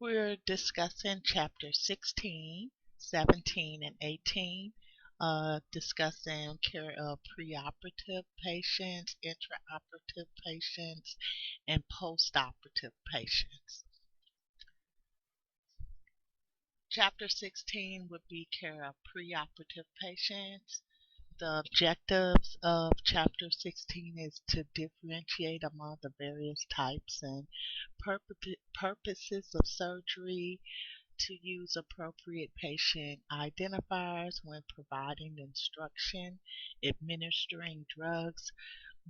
We're discussing chapter 16, 17, and 18, discussing care of preoperative patients, intraoperative patients, and postoperative patients. Chapter 16 would be care of preoperative patients. The objectives of Chapter 16 is to differentiate among the various types and purposes of surgery, to use appropriate patient identifiers when providing instruction, administering drugs,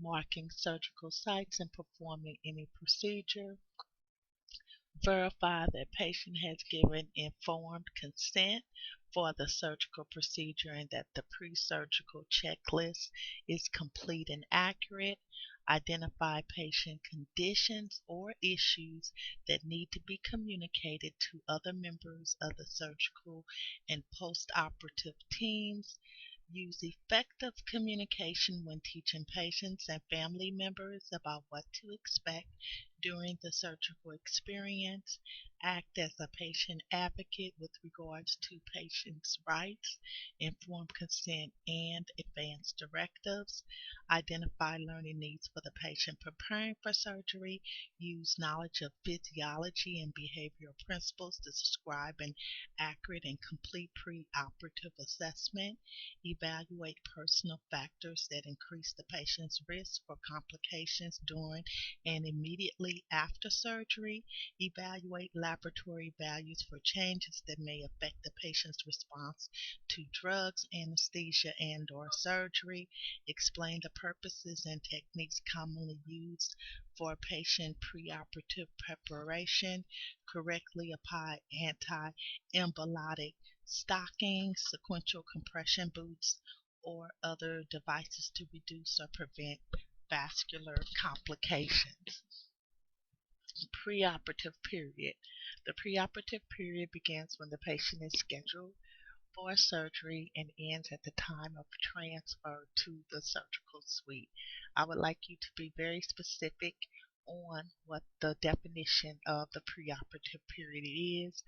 marking surgical sites, and performing any procedure. Verify that patient has given informed consent for the surgical procedure and that the pre-surgical checklist is complete and accurate. Identify patient conditions or issues that need to be communicated to other members of the surgical and post-operative teams. Use effective communication when teaching patients and family members about what to expect during the surgical experience. Act as a patient advocate with regards to patients' rights, informed consent, and advance directives. Identify learning needs for the patient preparing for surgery. Use knowledge of physiology and behavioral principles to describe an accurate and complete preoperative assessment. Evaluate personal factors that increase the patient's risk for complications during and immediately after surgery. Evaluate laboratory values for changes that may affect the patient's response to drugs, anesthesia, and/or surgery. Explain the purposes and techniques commonly used for patient preoperative preparation. Correctly apply anti-embolotic stockings, sequential compression boots, or other devices to reduce or prevent vascular complications. Preoperative period. The preoperative period begins when the patient is scheduled for surgery and ends at the time of transfer to the surgical suite. I would like you to be very specific on what the definition of the preoperative period is.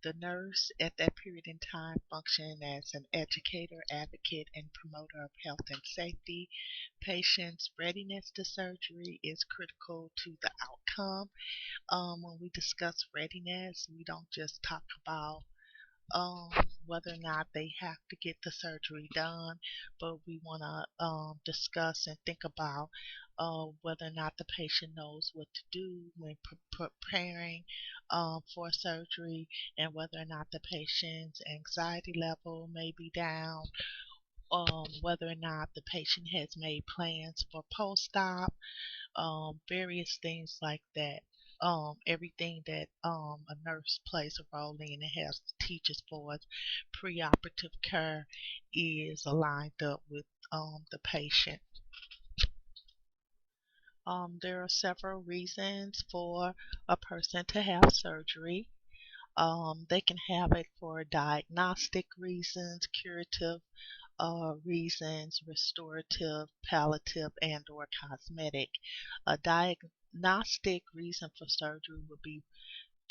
The nurse at that period in time functions as an educator, advocate, and promoter of health and safety. Patient's readiness to surgery is critical to the outcome. When we discuss readiness, we don't just talk about um, whether or not they have to get the surgery done, but we want to discuss and think about whether or not the patient knows what to do when preparing for surgery, and whether or not the patient's anxiety level may be down, whether or not the patient has made plans for post-op, various things like that. Everything that a nurse plays a role in and has to teach as far as preoperative care is aligned up with the patient. There are several reasons for a person to have surgery. They can have it for diagnostic reasons, curative reasons, restorative, palliative, and or cosmetic. A diagnostic reason for surgery would be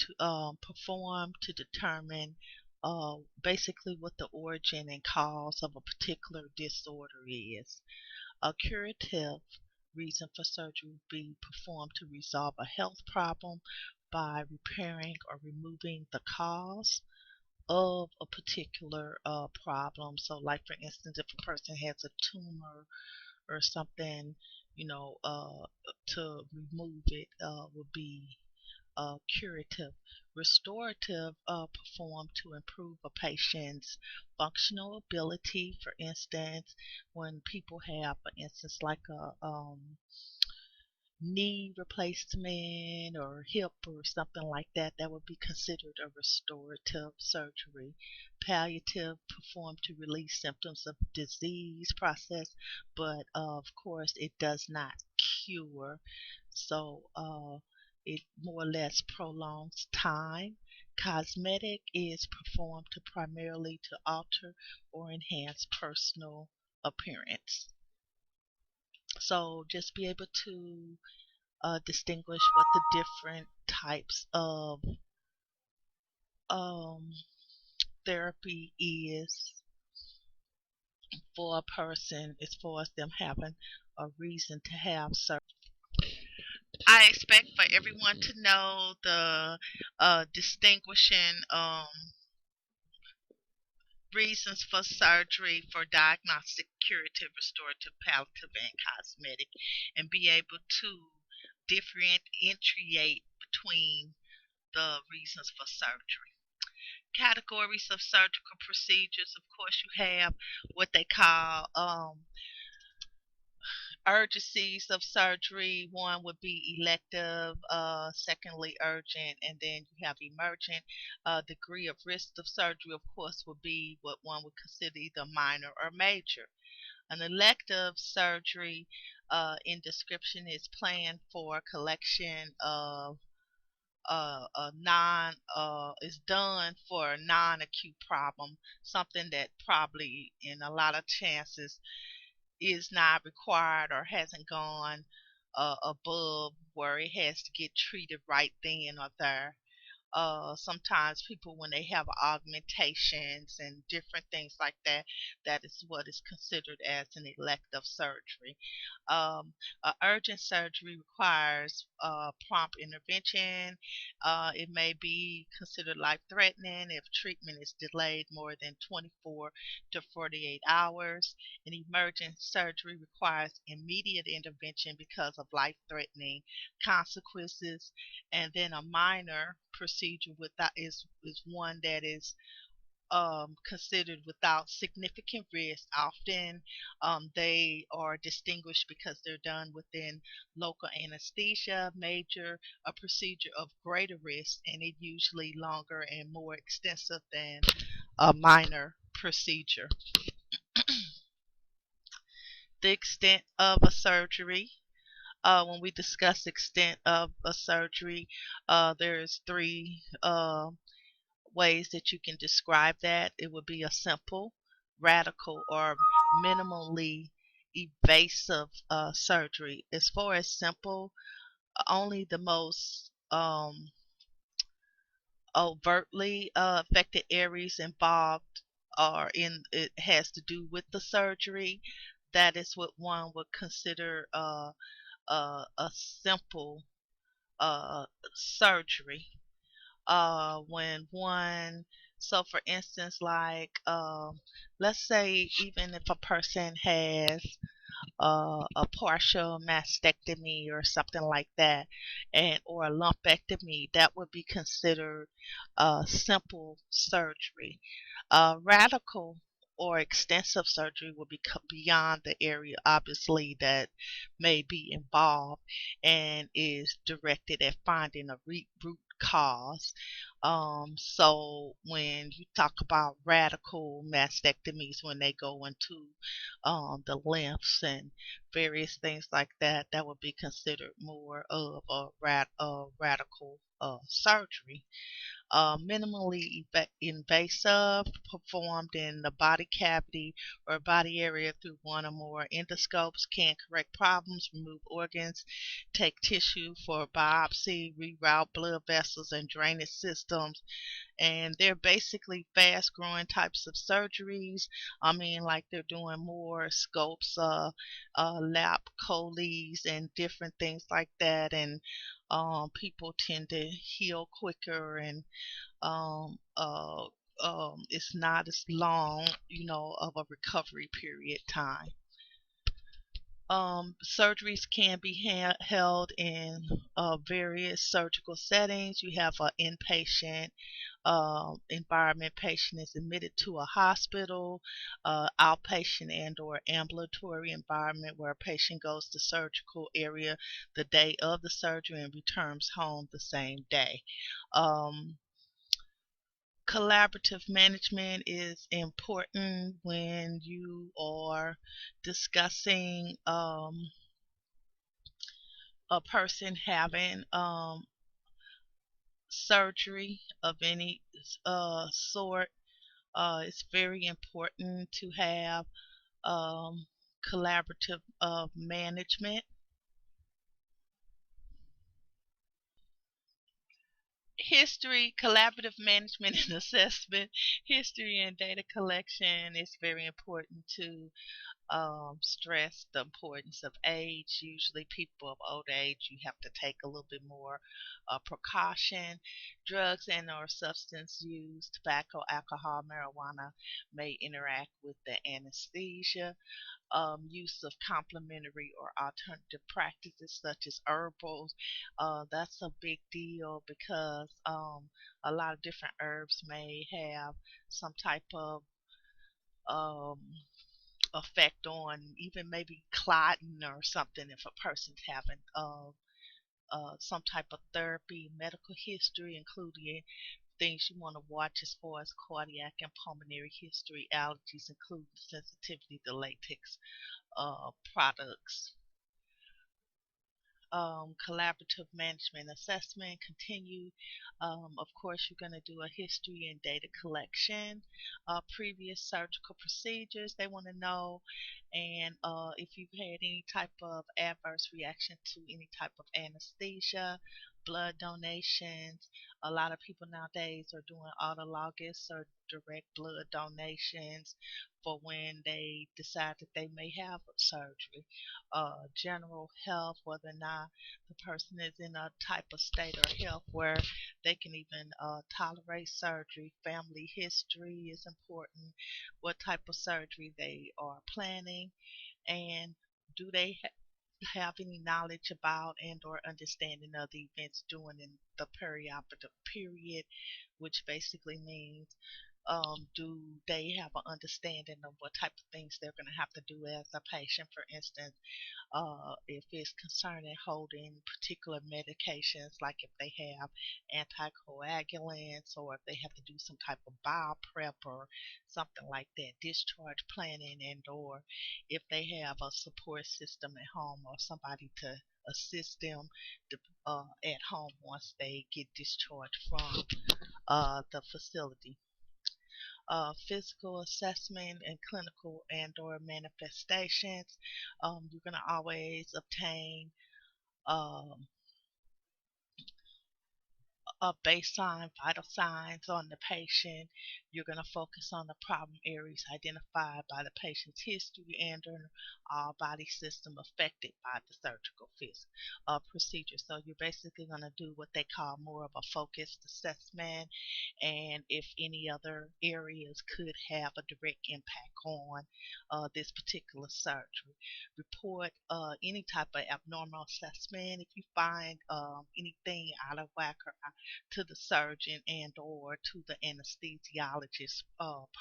to perform to determine basically what the origin and cause of a particular disorder is. A curative reason for surgery would be performed to resolve a health problem by repairing or removing the cause of a particular problem. So, like for instance, if a person has a tumor or something, you know, to remove it would be curative. Restorative performed to improve a patient's functional ability. For instance, when people have, for instance, like a knee replacement or hip or something like that, that would be considered a restorative surgery. Palliative performed to relieve symptoms of disease process, but of course it does not cure. So it more or less prolongs time. Cosmetic is performed to primarily to alter or enhance personal appearance. So just be able to distinguish what the different types of um, therapy is for a person as far as them having a reason to have surgery. I expect for everyone to know the distinguishing reasons for surgery for diagnostic, curative, restorative, palliative, and cosmetic, and be able to differentiate between the reasons for surgery. Categories of surgical procedures, of course, you have what they call urgencies of surgery. One would be elective, secondly urgent, and then you have emergent. Degree of risk of surgery, of course, would be what one would consider either minor or major. An elective surgery in description is planned for collection of a non is done for a non-acute problem, something that probably in a lot of chances is not required or hasn't gone above where it has to get treated right then or there. Sometimes people, when they have augmentations and different things like that, that is what is considered as an elective surgery. Urgent surgery requires prompt intervention. It may be considered life threatening if treatment is delayed more than 24 to 48 hours. An emergent surgery requires immediate intervention because of life threatening consequences. And then a minor procedure without is one that is considered without significant risk. Often they are distinguished because they're done within local anesthesia. Major, a procedure of greater risk, and it usually longer and more extensive than a minor procedure. The extent of a surgery. When we discuss extent of a surgery, there's three ways that you can describe that. It would be a simple, radical, or minimally invasive surgery. As far as simple, only the most overtly affected areas involved are in it has to do with the surgery. That is what one would consider a simple uh, surgery. When one, so for instance, like let's say even if a person has a partial mastectomy or something like that, and or a lumpectomy, that would be considered simple surgery. Radical or extensive surgery will be beyond the area, obviously, that may be involved and is directed at finding a root cause. So when you talk about radical mastectomies, when they go into the lymphs and various things like that, that would be considered more of a radical surgery. Minimally invasive, performed in the body cavity or body area through one or more endoscopes, can correct problems, remove organs, take tissue for biopsy, reroute blood vessels and drainage systems, and they're basically fast growing types of surgeries. I mean, like they're doing more scopes, lap choles and different things like that, and people tend to heal quicker, and um, uh, it's not as long, of a recovery period time. Surgeries can be held in various surgical settings. You have an inpatient environment. Patient is admitted to a hospital, outpatient and or ambulatory environment where a patient goes to surgical area the day of the surgery and returns home the same day. Um, Collaborative management is important when you are discussing a person having surgery of any sort. It's very important to have um, collaborative management. History, collaborative management and assessment. History and data collection is very important to stress the importance of age. Usually, people of old age, you have to take a little bit more precaution. Drugs and or substance use, tobacco, alcohol, marijuana may interact with the anesthesia. Use of complementary or alternative practices such as herbals. That's a big deal because a lot of different herbs may have some type of um, effect on even maybe clotting or something if a person's having some type of therapy, medical history, including things you want to watch as far as cardiac and pulmonary history, allergies, including sensitivity to latex products. Collaborative management assessment continue. Of course, you're going to do a history and data collection, previous surgical procedures they want to know, and if you've had any type of adverse reaction to any type of anesthesia, blood donations. A lot of people nowadays are doing autologous or direct blood donations for when they decide that they may have surgery. General health, whether or not the person is in a type of state or health where they can even tolerate surgery. Family history is important. What type of surgery they are planning, and do they have any knowledge about and or understanding of the events during the perioperative period, which basically means do they have an understanding of what type of things they're going to have to do as a patient? For instance, if it's concerning holding particular medications, like if they have anticoagulants or if they have to do some type of bowel prep or something like that, discharge planning, and or if they have a support system at home or somebody to assist them at home once they get discharged from the facility. Physical assessment and clinical and or manifestations. You're going to always obtain um, baseline vital signs on the patient. You're going to focus on the problem areas identified by the patient's history and or all body system affected by the surgical procedure. So you're basically going to do what they call more of a focused assessment, and if any other areas could have a direct impact on this particular surgery. Report any type of abnormal assessment if you find anything out of whack or to the surgeon and or to the anesthesiologist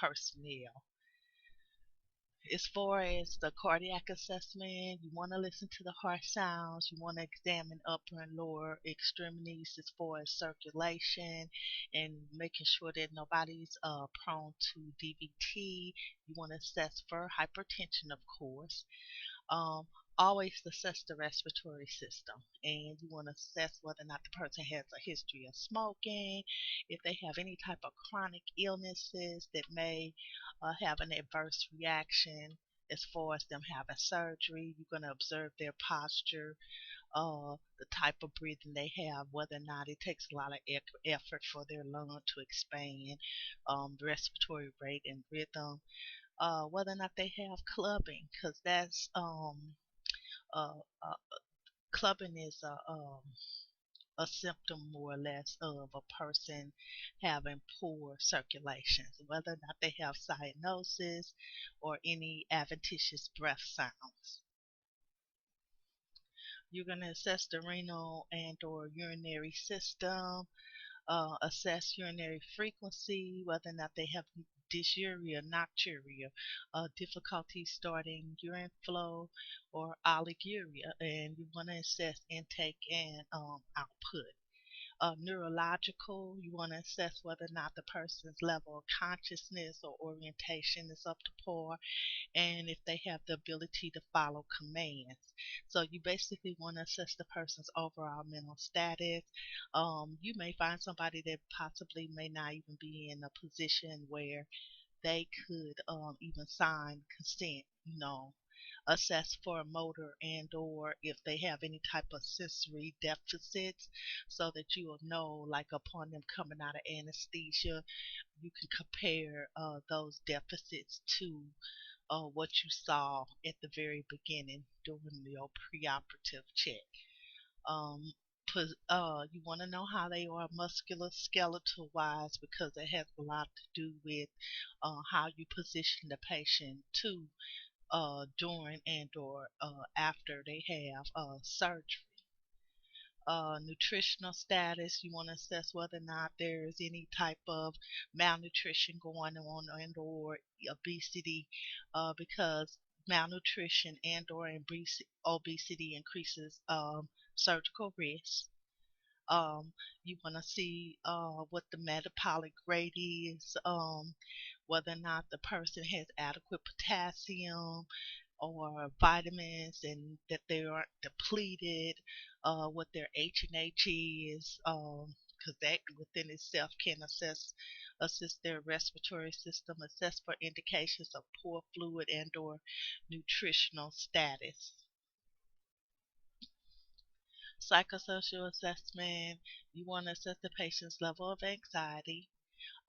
personnel. As far as the cardiac assessment, you want to listen to the heart sounds. You want to examine upper and lower extremities as far as circulation and making sure that nobody's prone to DVT. You want to assess for hypertension, of course. um, Always assess the respiratory system, and you want to assess whether or not the person has a history of smoking, if they have any type of chronic illnesses that may have an adverse reaction as far as them having surgery. You're going to observe their posture, the type of breathing they have, whether or not it takes a lot of effort for their lung to expand, respiratory rate and rhythm, whether or not they have clubbing, because that's uh, uh, clubbing is a symptom more or less of a person having poor circulation, whether or not they have cyanosis or any adventitious breath sounds. You're going to assess the renal and or urinary system, assess urinary frequency, whether or not they have dysuria, nocturia, difficulty starting urine flow, or oliguria, and you want to assess intake and output. Neurological, you want to assess whether or not the person's level of consciousness or orientation is up to par, and if they have the ability to follow commands. So you basically want to assess the person's overall mental status. You may find somebody that possibly may not even be in a position where they could even sign consent, assess for motor and or if they have any type of sensory deficits, so that you will know, like upon them coming out of anesthesia, you can compare those deficits to what you saw at the very beginning during your preoperative check. Um, you want to know how they are musculoskeletal wise, because it has a lot to do with how you position the patient to during and or after they have surgery. Nutritional status, you want to assess whether or not there's any type of malnutrition going on and or obesity, because malnutrition and or obesity increases surgical risk. um, you want to see what the metabolic rate is, whether or not the person has adequate potassium or vitamins and that they aren't depleted, what their H&H is, because that within itself can assist their respiratory system, assess for indications of poor fluid and or nutritional status. Psychosocial assessment, you want to assess the patient's level of anxiety.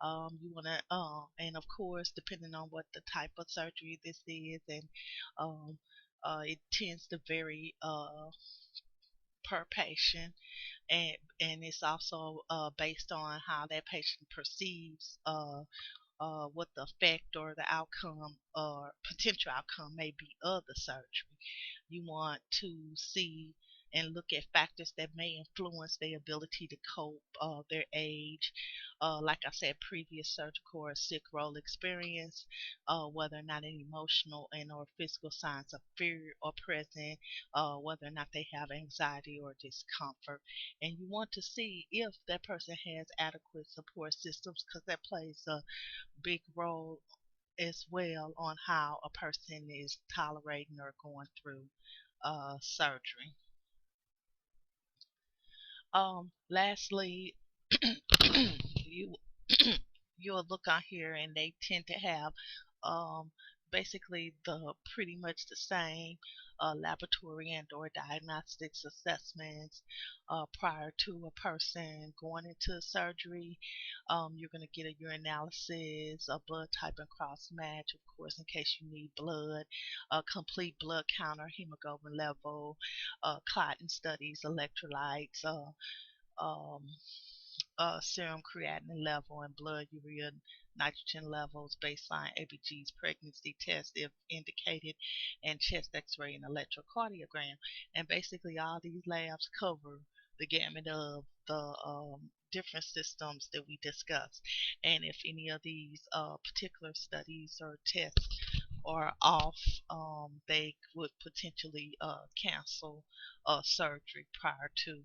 You want to, and of course, depending on what the type of surgery this is, and um, it tends to vary per patient, and it's also based on how that patient perceives what the effect or the outcome or potential outcome may be of the surgery. You want to see and look at factors that may influence their ability to cope, their age, like I said, previous surgical or sick role experience, whether or not any emotional and or physical signs of fear are present, whether or not they have anxiety or discomfort. And you want to see if that person has adequate support systems, because that plays a big role as well on how a person is tolerating or going through surgery. Lastly, you you'll look on here and they tend to have um, basically the pretty much the same laboratory and or diagnostics assessments prior to a person going into surgery. You're going to get a urinalysis, a blood type and cross match, of course, in case you need blood, a complete blood counter, hemoglobin level, clotting studies, electrolytes, um, serum creatinine level and blood urea nitrogen levels, baseline ABG's pregnancy test if indicated, and chest x-ray and electrocardiogram. And basically all these labs cover the gamut of the different systems that we discussed. And if any of these particular studies or tests are off, they would potentially cancel surgery prior to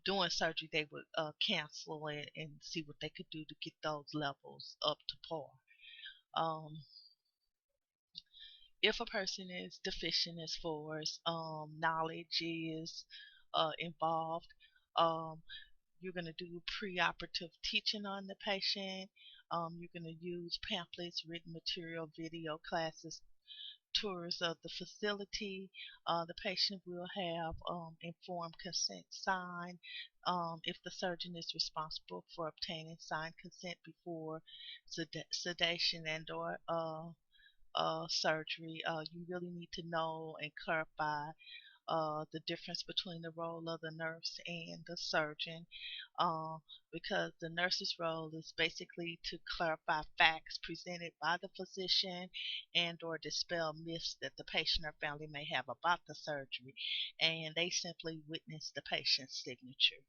doing surgery. They would cancel it and see what they could do to get those levels up to par. Um, if a person is deficient as far as knowledge is involved, um, you're going to do preoperative teaching on the patient. You're going to use pamphlets, written material, video classes, tours of the facility. The patient will have informed consent signed. If the surgeon is responsible for obtaining signed consent before sedation and or surgery, you really need to know and clarify the difference between the role of the nurse and the surgeon, uh, because the nurse's role is basically to clarify facts presented by the physician and or dispel myths that the patient or family may have about the surgery, and they simply witness the patient's signature.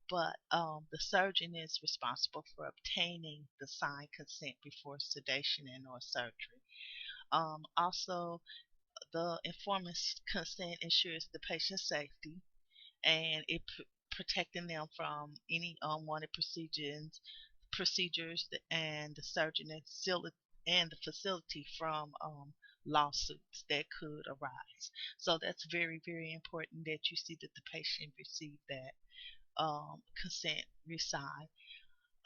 But the surgeon is responsible for obtaining the signed consent before sedation and or surgery. Also, the informed consent ensures the patient's safety, and it protecting them from any unwanted procedures, and the surgeon and the facility from lawsuits that could arise. So that's very, very important that you see that the patient received that consent resigned.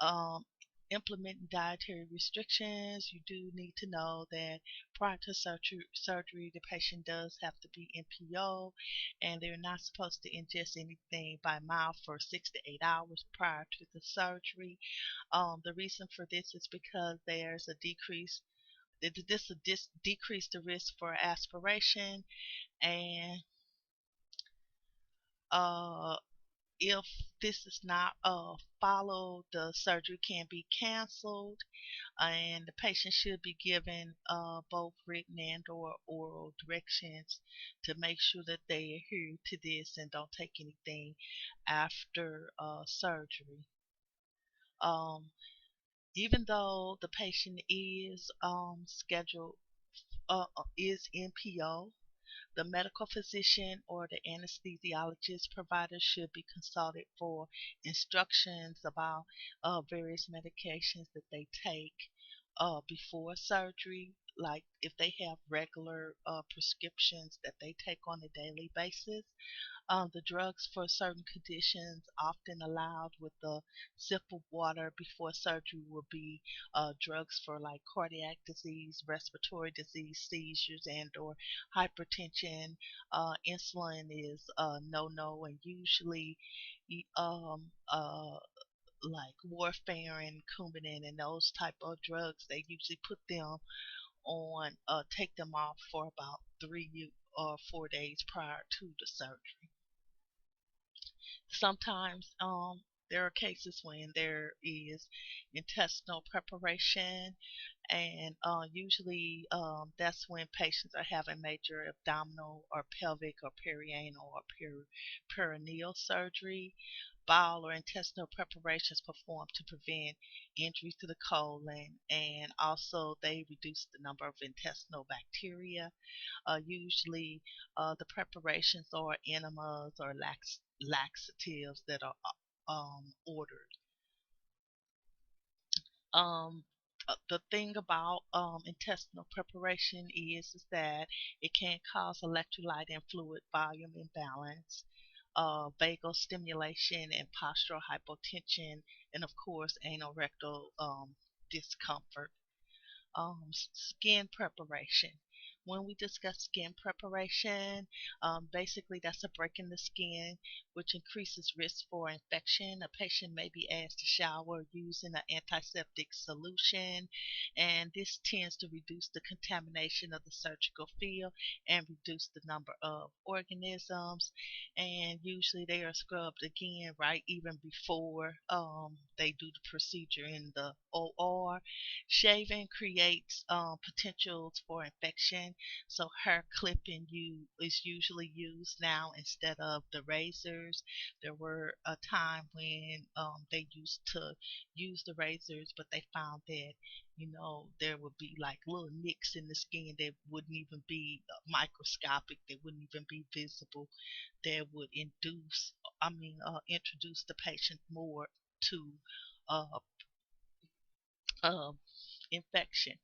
Um, implementing dietary restrictions, you do need to know that prior to surgery, the patient does have to be NPO, and they're not supposed to ingest anything by mouth for 6 to 8 hours prior to the surgery. The reason for this is because there's a decrease. This will decrease the risk for aspiration, and uh, if this is not followed, the surgery can be canceled, and the patient should be given both written and or oral directions to make sure that they adhere to this and don't take anything after surgery. Um, Even though the patient is scheduled is NPO, the medical physician or the anesthesiologist provider should be consulted for instructions about various medications that they take before surgery, like if they have regular prescriptions that they take on a daily basis. The drugs for certain conditions often allowed with a sip of water before surgery will be drugs for like cardiac disease, respiratory disease, seizures, and or hypertension. Insulin is no, and usually like warfarin, Coumadin, and those type of drugs, they usually put them on, take them off for about 3 or 4 days prior to the surgery. Sometimes there are cases when there is intestinal preparation, and usually that's when patients are having major abdominal or pelvic or perianal or perineal surgery. Bowel or intestinal preparations performed to prevent injury to the colon, and also they reduce the number of intestinal bacteria. Usually, the preparations are enemas or laxatives that are ordered. Um, the thing about intestinal preparation is that it can cause electrolyte and fluid volume imbalance, vagal stimulation, and postural hypotension, and of course, anal rectal discomfort. Skin preparation. When we discuss skin preparation, basically that's a break in the skin which increases risk for infection. A patient may be asked to shower using an antiseptic solution, and this tends to reduce the contamination of the surgical field and reduce the number of organisms. And usually they are scrubbed again right even before they do the procedure in the OR. Shaving creates potentials for infection, so hair clipping is usually used now instead of the razors. There were a time when they used to use the razors, but they found that there would be like little nicks in the skin that wouldn't even be microscopic, they wouldn't even be visible, that would introduce the patient more to uh, uh, infection.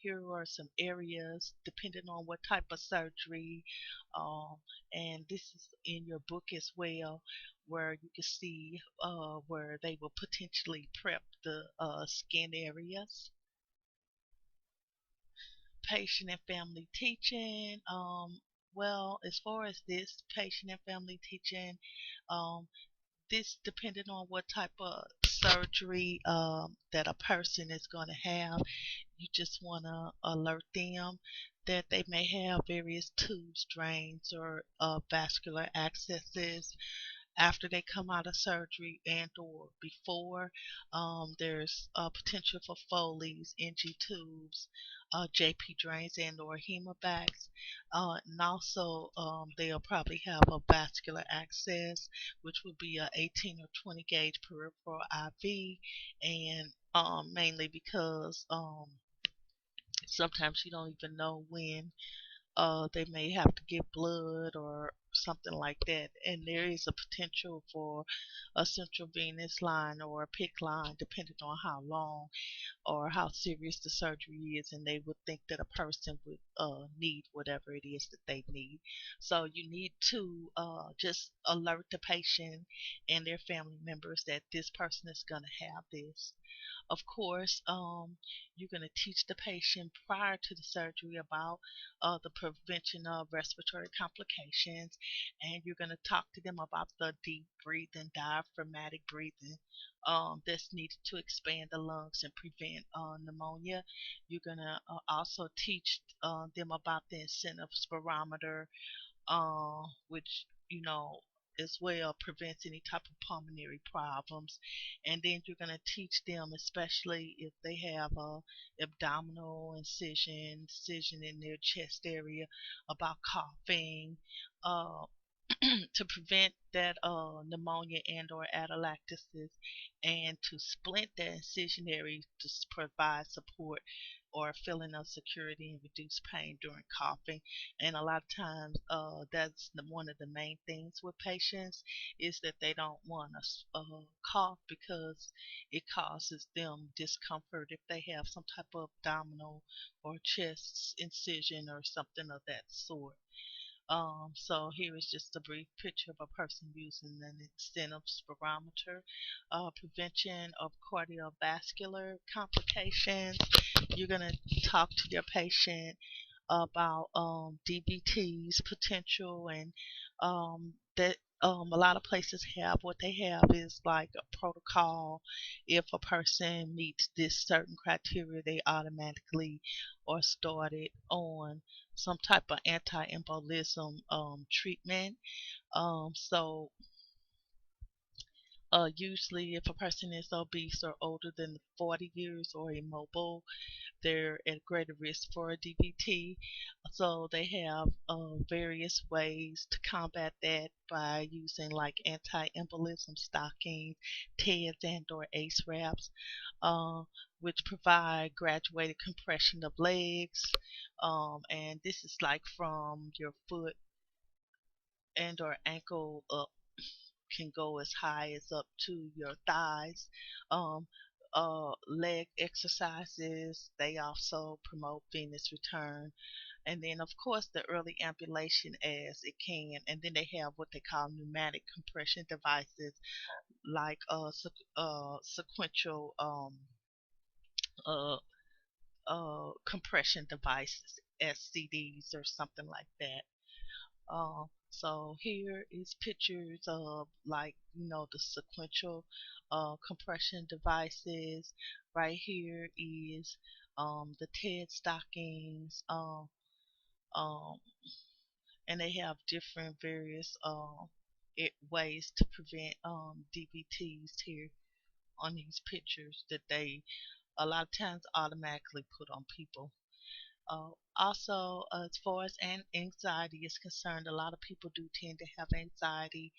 Here are some areas depending on what type of surgery, um, and this is in your book as well, where you can see where they will potentially prep the skin areas. Patient and family teaching. Well, as far as this patient and family teaching, um, this depending on what type of surgery that a person is going to have, you just want to alert them that they may have various tubes, drains, or vascular accesses after they come out of surgery and or before. There's potential for Foley's, NG tubes, JP drains, and or hemobags. And also they'll probably have a vascular access, which would be a 18 or 20 gauge peripheral IV, and mainly because sometimes you don't even know when they may have to get blood or something like that, and there is a potential for a central venous line or a PIC line, depending on how long or how serious the surgery is, and they would think that a person would need whatever it is that they need. So you need to just alert the patient and their family members that this person is going to have this. Of course, you're going to teach the patient prior to the surgery about the prevention of respiratory complications, and you're going to talk to them about the deep breathing, diaphragmatic breathing that's needed to expand the lungs and prevent pneumonia. You're going to also teach them about the incentive spirometer, which as well prevents any type of pulmonary problems. And then you're going to teach them, especially if they have a abdominal incision in their chest area, about coughing, uh, to prevent that pneumonia and or atelectasis, and to splint that incision area to provide support or feeling of security and reduce pain during coughing. And a lot of times that's one of the main things with patients, is that they don't want to cough because it causes them discomfort if they have some type of abdominal or chest incision or something of that sort. So here is just a brief picture of a person using an incentive spirometer. Prevention of cardiovascular complications. You're going to talk to your patient about DVT's potential, and that a lot of places have what they have is like a protocol. If a person meets this certain criteria, they automatically are started on some type of anti-embolism treatment. So usually if a person is obese or older than 40 years or immobile, they're at greater risk for a DVT. So they have various ways to combat that by using like anti-embolism stockings, TEDs, and or ACE wraps, uh, which provide graduated compression of legs. And this is like from your foot and or ankle up, can go as high as up to your thighs. Um, Leg exercises, they also promote venous return. And then, of course, the early ambulation as it can. And then they have what they call pneumatic compression devices, like sequential uh, compression devices, SCDs, or something like that. So here is pictures of, like, the sequential compression devices. Right here is the TED stockings, um, and they have different various ways to prevent DVTs here on these pictures that they a lot of times automatically put on people. Also, as far as anxiety is concerned, a lot of people do tend to have anxiety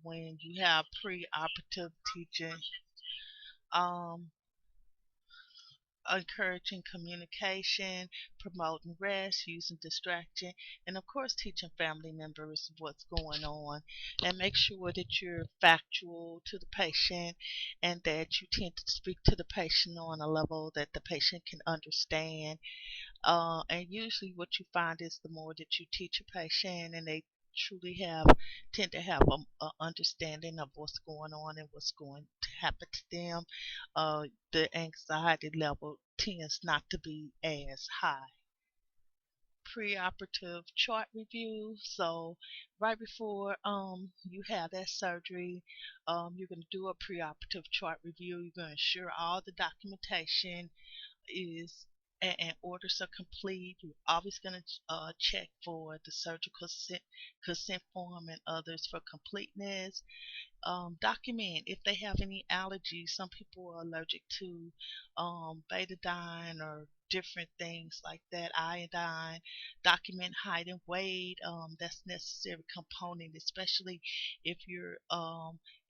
when you have preoperative teaching. Um, Encouraging communication, promoting rest, using distraction, and of course teaching family members what's going on, and make sure that you're factual to the patient and that you tend to speak to the patient on a level that the patient can understand. And usually what you find is the more that you teach a patient and they truly tend to have a understanding of what's going on and what's going to happen to them, the anxiety level tends not to be as high. Preoperative chart review. So right before you have that surgery, you're going to do a preoperative chart review. You're going to ensure all the documentation is and orders are complete. You're always going to check for the surgical consent form and others for completeness. Document if they have any allergies. Some people are allergic to betadine or different things like that. Iodine, document height and weight. That's necessary component, especially if you're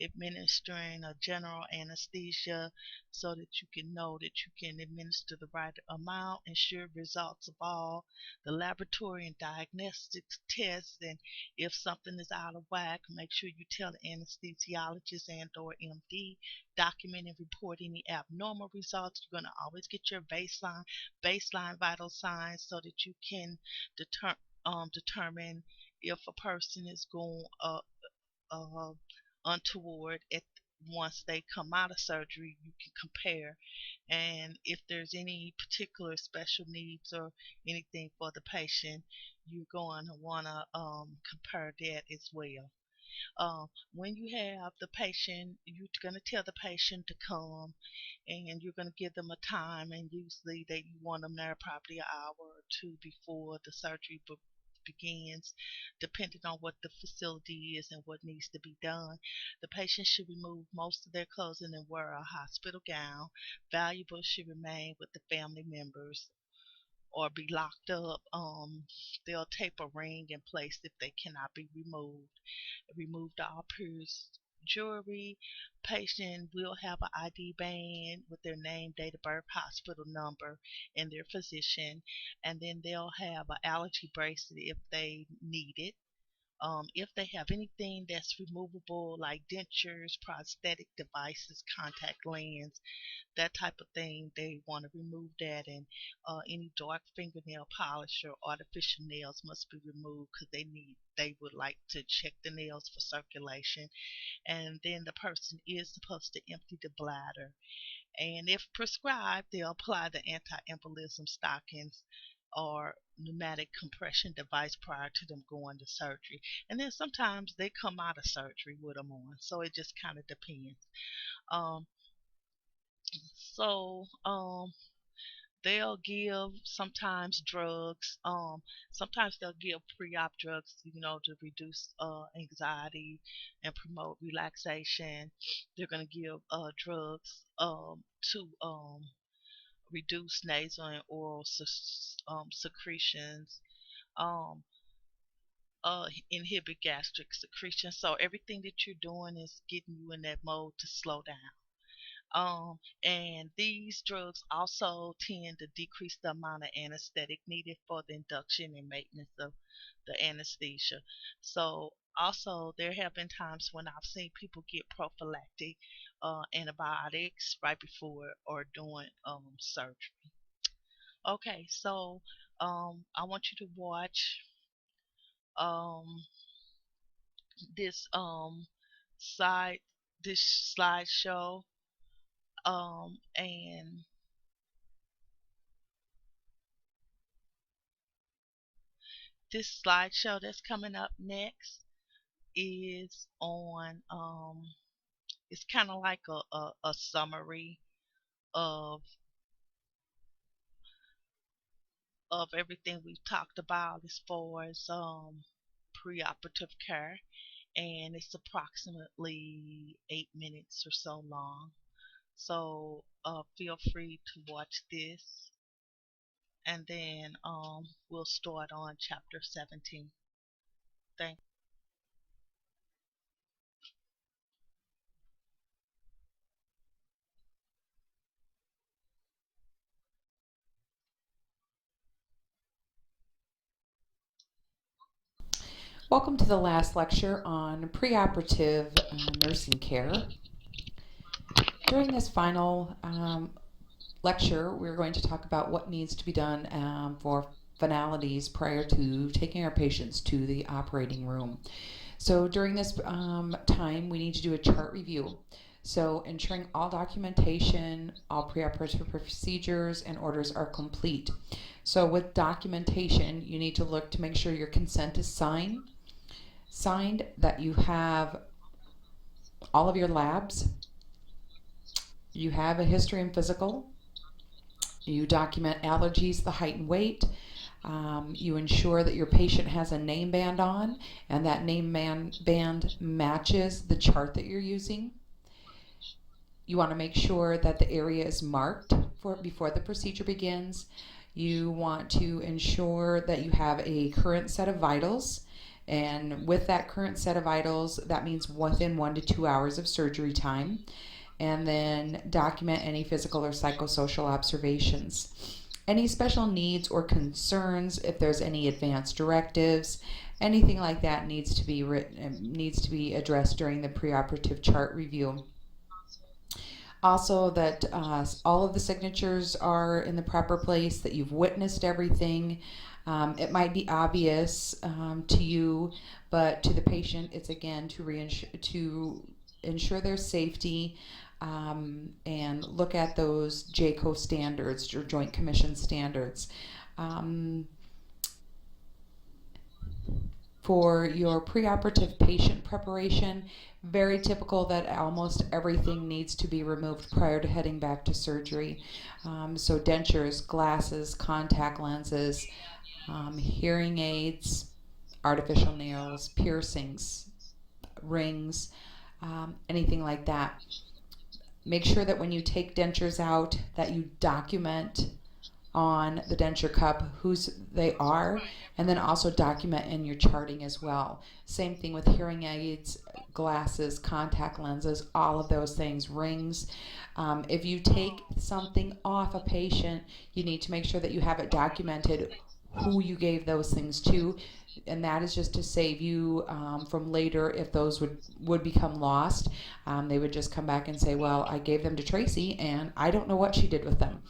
administering a general anesthesia, so that you can know that you can administer the right amount, ensure results of all the laboratory and diagnostics tests, and if something is out of whack, make sure you tell the anesthesiologist and or MD. Document and report any abnormal results. You're going to always get your baseline vital signs, so that you can determine if a person is going uh, untoward once they come out of surgery. You can compare, and if there's any particular special needs or anything for the patient, you're going to want to compare that as well. When you have the patient, you're going to tell the patient to come, and you're going to give them a time, and usually that you want them there probably an hour or two before the surgery begins, depending on what the facility is and what needs to be done. The patient should remove most of their clothing and wear a hospital gown. Valuables should remain with the family members or be locked up. They'll tape a ring in place if they cannot be removed. Remove all pierced jewelry. Patient will have an ID band with their name, date of birth, hospital number, and their physician. And then they'll have an allergy bracelet if they need it. If they have anything that's removable, like dentures, prosthetic devices, contact lens, that type of thing, they want to remove that. And any dark fingernail polish or artificial nails must be removed, because they would like to check the nails for circulation. And then the person is supposed to empty the bladder, and if prescribed, they'll apply the anti-embolism stockings or pneumatic compression device prior to them going to surgery. And then sometimes they come out of surgery with them on, so it just kind of depends. Um, so they'll give sometimes drugs. Sometimes they'll give pre-op drugs, to reduce anxiety and promote relaxation. They're going to give drugs to reduce nasal and oral secretions, um, inhibit gastric secretion. So everything that you're doing is getting you in that mode to slow down. And these drugs also tend to decrease the amount of anesthetic needed for the induction and maintenance of the anesthesia. So also, there have been times when I've seen people get prophylactic antibiotics right before or during surgery. Okay, so I want you to watch um, this slide this slideshow, and this slideshow that's coming up next is on it's kind of like a summary of everything we've talked about as far as preoperative care, and it's approximately 8 minutes or so long. So feel free to watch this, and then we'll start on chapter 17. Thank Welcome to the last lecture on preoperative nursing care. During this final lecture, we're going to talk about what needs to be done for finalities prior to taking our patients to the operating room. So during this time, we need to do a chart review. So ensuring all documentation, all preoperative procedures and orders are complete. So with documentation, you need to look to make sure your consent is signed, that you have all of your labs, you have a history and physical, you document allergies, the height and weight, you ensure that your patient has a name band on and that name band matches the chart that you're using. You want to make sure that the area is marked before the procedure begins. You want to ensure that you have a current set of vitals. And with that current set of vitals, that means within 1 to 2 hours of surgery time. And then document any physical or psychosocial observations. Any special needs or concerns, if there's any advance directives, anything like that needs to be addressed during the preoperative chart review. Also, that all of the signatures are in the proper place, that you've witnessed everything. It might be obvious to you, but to the patient, it's again to ensure their safety, and look at those JCO standards, or Joint Commission standards. Um, for your preoperative patient preparation, very typical that almost everything needs to be removed prior to heading back to surgery. So dentures, glasses, contact lenses, hearing aids, artificial nails, piercings, rings, anything like that. Make sure that when you take dentures out, that you document on the denture cup whose they are, and then also document in your charting as well. Same thing with hearing aids, glasses, contact lenses, all of those things, rings. If you take something off a patient, you need to make sure that you have it documented who you gave those things to, and that is just to save you from later if those would become lost. They would just come back and say, well, I gave them to Tracy and I don't know what she did with them.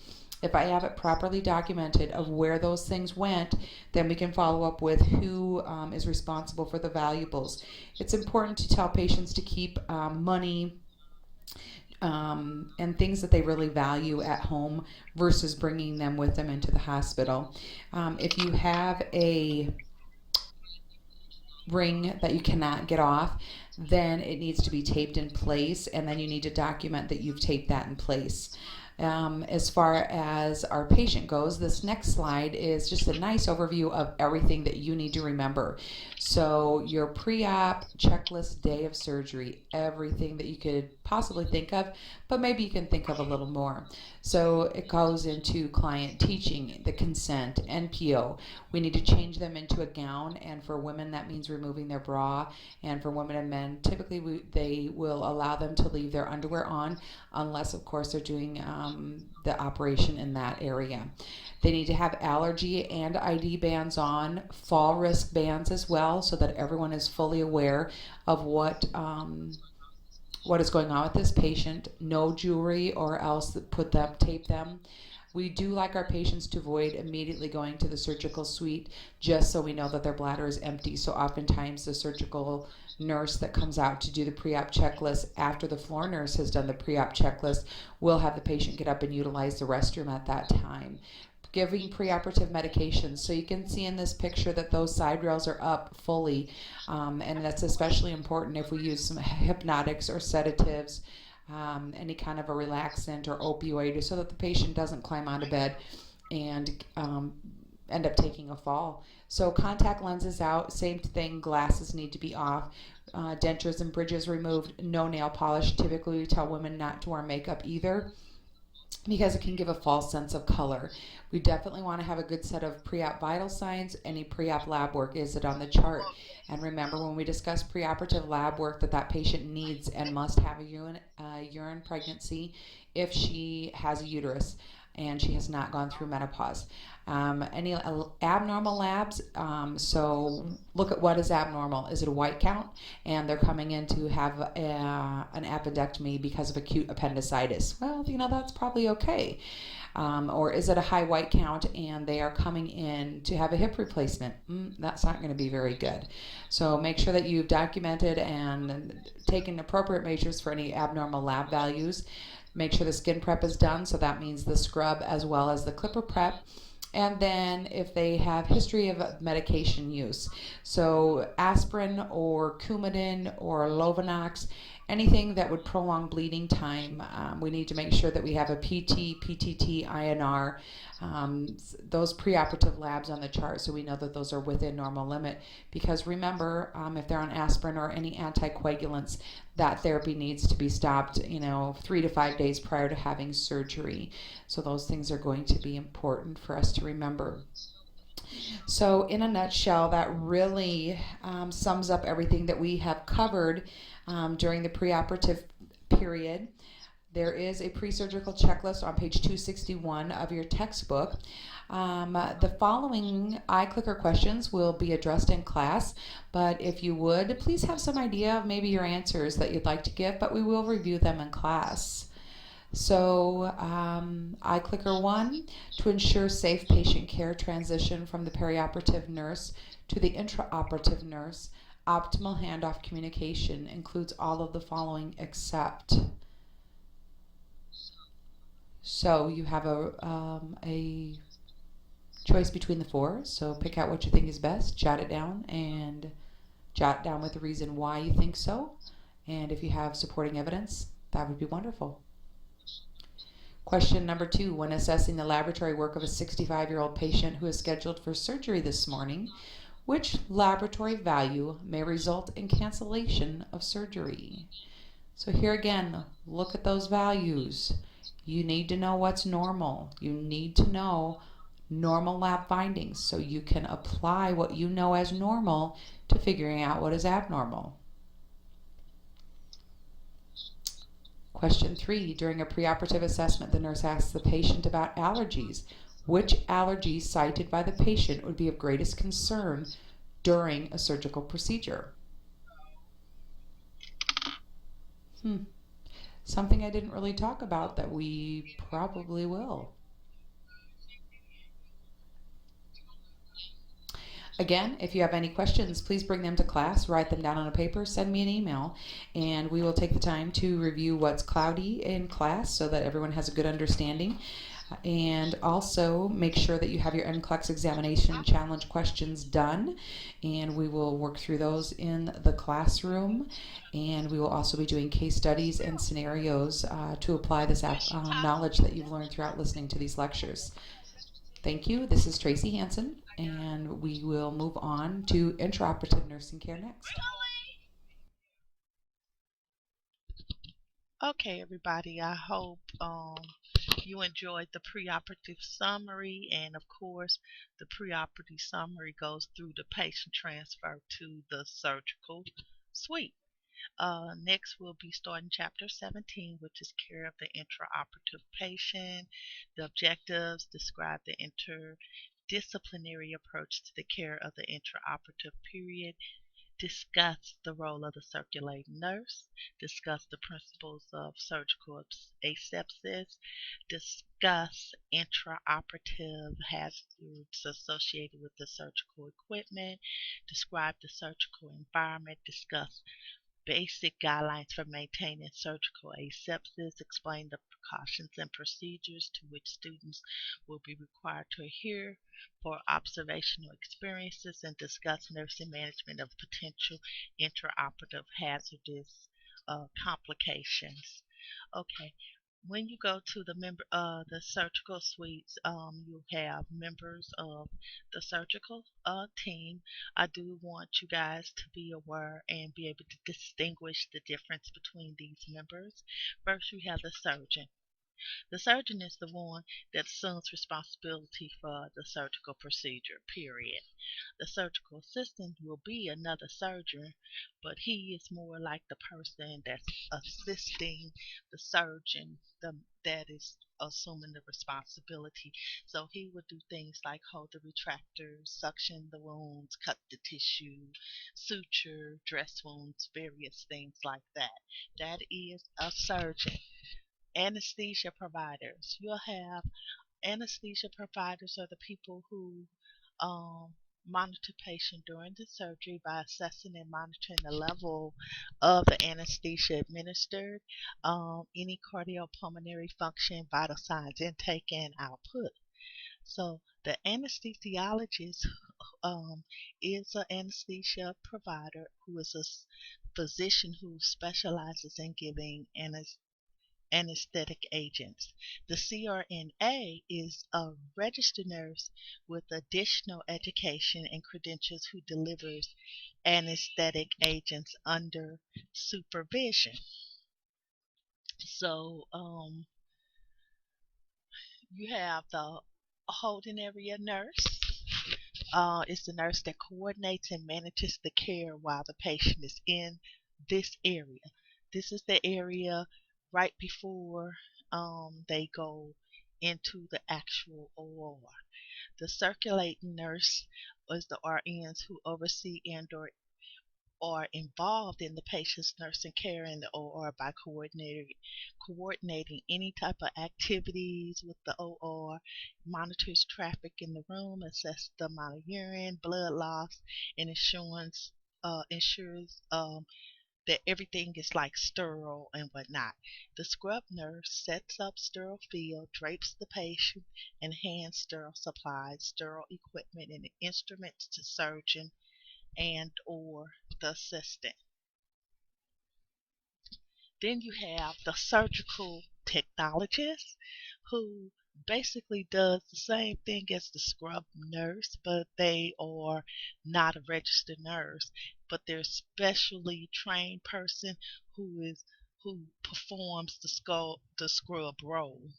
If I have it properly documented of where those things went, then we can follow up with who is responsible for the valuables. It's important to tell patients to keep money and things that they really value at home versus bringing them with them into the hospital. If you have a ring that you cannot get off, then it needs to be taped in place, and then you need to document that you've taped that in place. As far as our patient goes, this next slide is just a nice overview of everything that you need to remember. So your pre-op checklist day of surgery, everything that you could possibly think of, but maybe you can think of a little more. So it goes into client teaching, the consent, NPO. We need to change them into a gown, and for women that means removing their bra, and for women and men typically they will allow them to leave their underwear on, unless of course they're doing the operation in that area. They need to have allergy and ID bands on, fall risk bands as well, so that everyone is fully aware of what is going on with this patient. No jewelry, or else tape them. We do like our patients to avoid immediately going to the surgical suite, just so we know that their bladder is empty. So oftentimes the surgical nurse that comes out to do the pre-op checklist after the floor nurse has done the pre-op checklist will have the patient get up and utilize the restroom at that time. Giving preoperative medications. So you can see in this picture that those side rails are up fully, and that's especially important if we use some hypnotics or sedatives, any kind of a relaxant or opioid, so that the patient doesn't climb onto bed and end up taking a fall. So contact lenses out, same thing, glasses need to be off, dentures and bridges removed, no nail polish. Typically we tell women not to wear makeup either, because it can give a false sense of color. We definitely want to have a good set of pre-op vital signs. Any pre-op lab work, is it on the chart? And remember, when we discuss preoperative lab work, that patient needs and must have a urine pregnancy if she has a uterus and she has not gone through menopause. Any abnormal labs, so look at what is abnormal. Is it a white count and they're coming in to have an appendectomy because of acute appendicitis? Well, that's probably okay. Or is it a high white count and they are coming in to have a hip replacement? That's not going to be very good. So make sure that you've documented and taken appropriate measures for any abnormal lab values. Make sure the skin prep is done, so that means the scrub as well as the clipper prep. And then if they have history of medication use, so aspirin or Coumadin or Lovenox, anything that would prolong bleeding time. We need to make sure that we have a PT, PTT, INR, those preoperative labs on the chart, so we know that those are within normal limit. Because remember, if they're on aspirin or any anticoagulants, that therapy needs to be stopped, 3 to 5 days prior to having surgery. So those things are going to be important for us to remember. So, in a nutshell, that really sums up everything that we have covered during the preoperative period. There is a pre-surgical checklist on page 261 of your textbook. The following iClicker questions will be addressed in class, but if you would, please have some idea of maybe your answers that you'd like to give, but we will review them in class. So, iClicker 1, to ensure safe patient care transition from the perioperative nurse to the intraoperative nurse, optimal handoff communication includes all of the following except. So you have a choice between the four, so pick out what you think is best, jot it down, and jot down with the reason why you think so. And if you have supporting evidence, that would be wonderful. Question number 2, when assessing the laboratory work of a 65-year-old patient who is scheduled for surgery this morning, which laboratory value may result in cancellation of surgery? So here again, look at those values. You need to know what's normal. You need to know normal lab findings so you can apply what you know as normal to figuring out what is abnormal. Question 3, during a preoperative assessment, the nurse asks the patient about allergies. Which allergies cited by the patient would be of greatest concern during a surgical procedure? Something I didn't really talk about that we probably will. Again, if you have any questions, please bring them to class, write them down on a paper, send me an email, and we will take the time to review what's cloudy in class so that everyone has a good understanding. And also make sure that you have your NCLEX examination challenge questions done, and we will work through those in the classroom. And we will also be doing case studies and scenarios to apply this knowledge that you've learned throughout listening to these lectures. Thank you. This is Tracy Hansen, and we will move on to intraoperative nursing care next. Okay, everybody, I hope you enjoyed the preoperative summary, and of course, the preoperative summary goes through the patient transfer to the surgical suite. Next, we'll be starting chapter 17, which is care of the intraoperative patient. The objectives describe the interdisciplinary approach to the care of the intraoperative period, discuss the role of the circulating nurse, discuss the principles of surgical asepsis, discuss intraoperative hazards associated with the surgical equipment, describe the surgical environment, discuss basic guidelines for maintaining surgical asepsis, explain the precautions and procedures to which students will be required to adhere for observational experiences, and discuss nursing management of potential intraoperative hazardous complications. Okay, when you go to the surgical suites, you have members of the surgical team. I do want you guys to be aware and be able to distinguish the difference between these members. First, you have the surgeon. The surgeon is the one that assumes responsibility for the surgical procedure, period. The surgical assistant will be another surgeon, but he is more like the person that's assisting the surgeon that is assuming the responsibility. So he would do things like hold the retractors, suction the wounds, cut the tissue, suture, dress wounds, various things like that. That is a surgeon. Anesthesia providers. You'll have anesthesia providers are the people who monitor patient during the surgery by assessing and monitoring the level of the anesthesia administered, any cardiopulmonary function, vital signs, intake, and output. So the anesthesiologist is an anesthesia provider who is physician who specializes in giving anesthetic agents. The CRNA is a registered nurse with additional education and credentials who delivers anesthetic agents under supervision. So you have the holding area nurse. It's the nurse that coordinates and manages the care while the patient is in this area. This is the area right before they go into the actual OR. The circulating nurse is the RNs who oversee and or are involved in the patient's nursing care in the OR by coordinating any type of activities with the OR, monitors traffic in the room, assesses the amount of urine, blood loss, and ensures that everything is like sterile and whatnot. The scrub nurse sets up sterile field, drapes the patient, and hands sterile supplies, sterile equipment, and instruments to surgeon and or the assistant. Then you have the surgical technologist who basically does the same thing as the scrub nurse, but they are not a registered nurse, but they're a specially trained person who performs the scrub role.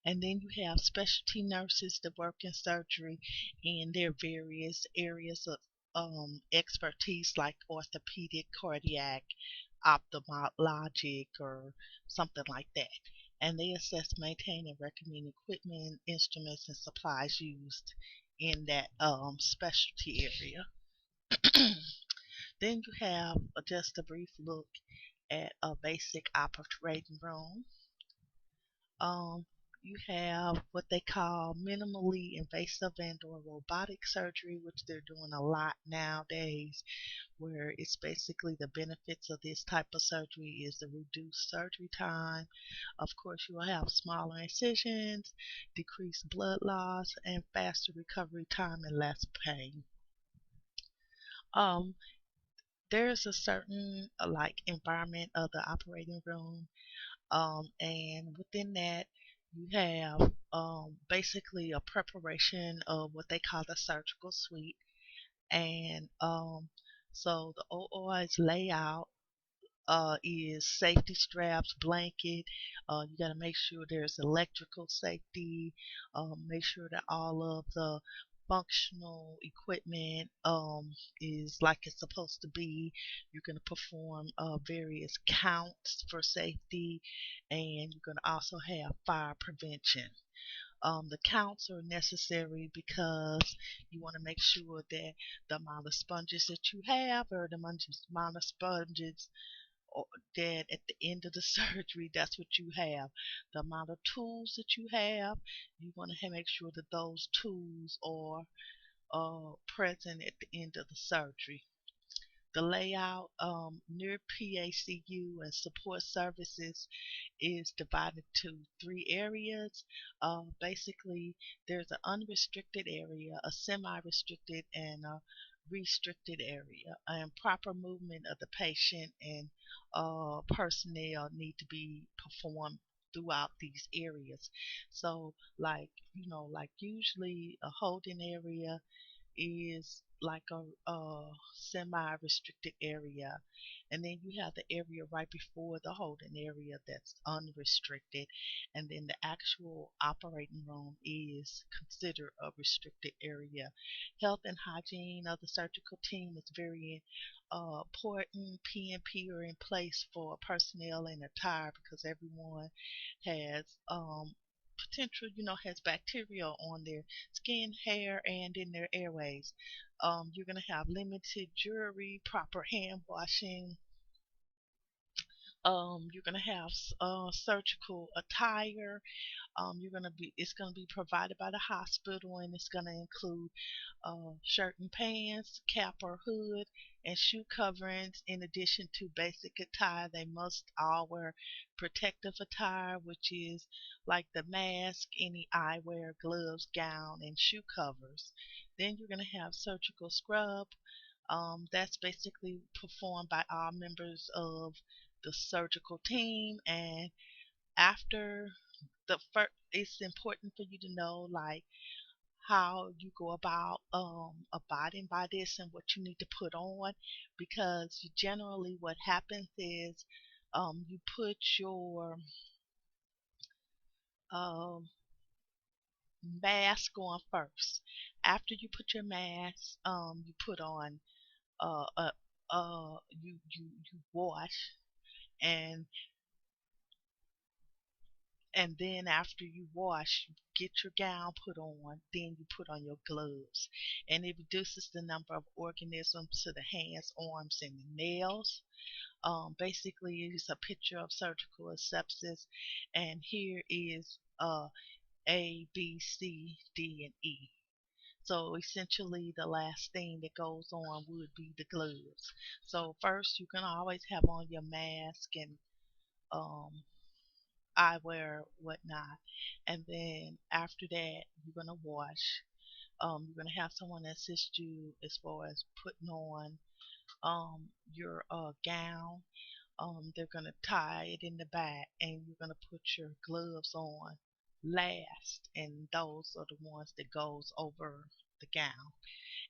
And then you have specialty nurses that work in surgery in their various areas of expertise like orthopedic, cardiac, ophthalmologic, or something like that. And they assess, maintain, and recommend equipment, instruments, and supplies used in that specialty area. Then you have just a brief look at a basic operating room. Um, you have what they call minimally invasive and or robotic surgery, which they're doing a lot nowadays, where it's basically the benefits of this type of surgery is the reduced surgery time. Of course, you will have smaller incisions, decreased blood loss, and faster recovery time and less pain. Um, there's a certain like environment of the operating room, and within that you have basically a preparation of what they call the surgical suite, and so the OR's layout is safety straps, blanket. You got to make sure there's electrical safety. Make sure that all of the functional equipment is like it's supposed to be. You're going to perform various counts for safety, and you're going to also have fire prevention. The counts are necessary because you want to make sure that the amount of sponges that you have, or the amount of sponges that at the end of the surgery, that's what you have. The amount of tools that you have, you want to make sure that those tools are present at the end of the surgery. The layout near PACU and support services is divided to three areas. Basically, there's an unrestricted area, a semi-restricted, and a restricted area. And proper movement of the patient and personnel need to be performed throughout these areas. So, like usually a holding area is like a semi-restricted area, and then you have the area right before the holding area that's unrestricted, and then the actual operating room is considered a restricted area. Health and hygiene of the surgical team is very important. P&P are in place for personnel and attire because everyone has potential, has bacteria on their skin, hair, and in their airways. You're going to have limited jewelry, proper hand washing. You're going to have surgical attire. It's going to be provided by the hospital, and it's going to include shirt and pants, cap or hood, and shoe coverings. In addition to basic attire, they must all wear protective attire, which is like the mask, any eyewear, gloves, gown, and shoe covers. Then you're going to have surgical scrub. That's basically performed by all members of the surgical team. And after the first, it's important for you to know like how you go about abiding by this and what you need to put on, because you generally what happens is you put your um, mask on first. After you put your mask, you put on uh, uh, you wash, and then after you wash, you get your gown put on, then you put on your gloves, and it reduces the number of organisms to the hands, arms, and the nails. Basically, it's a picture of surgical asepsis, and here is A, B, C, D, and E. So essentially, the last thing that goes on would be the gloves. So first, you can always have on your mask and um, eyewear, whatnot, and then after that, you're gonna wash. You're gonna have someone assist you as far as putting on your gown. They're gonna tie it in the back, and you're gonna put your gloves on last, and those are the ones that goes over the gown.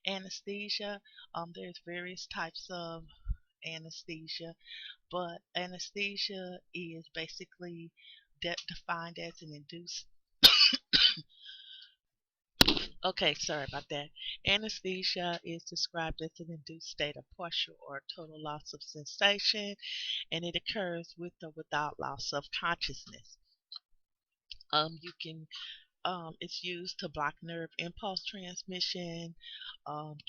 Anesthesia, there's various types of anesthesia, but anesthesia is basically defined as an induced. Okay, sorry about that. Anesthesia is described as an induced state of partial or total loss of sensation, and it occurs with or without loss of consciousness. You can It's used to block nerve impulse transmission,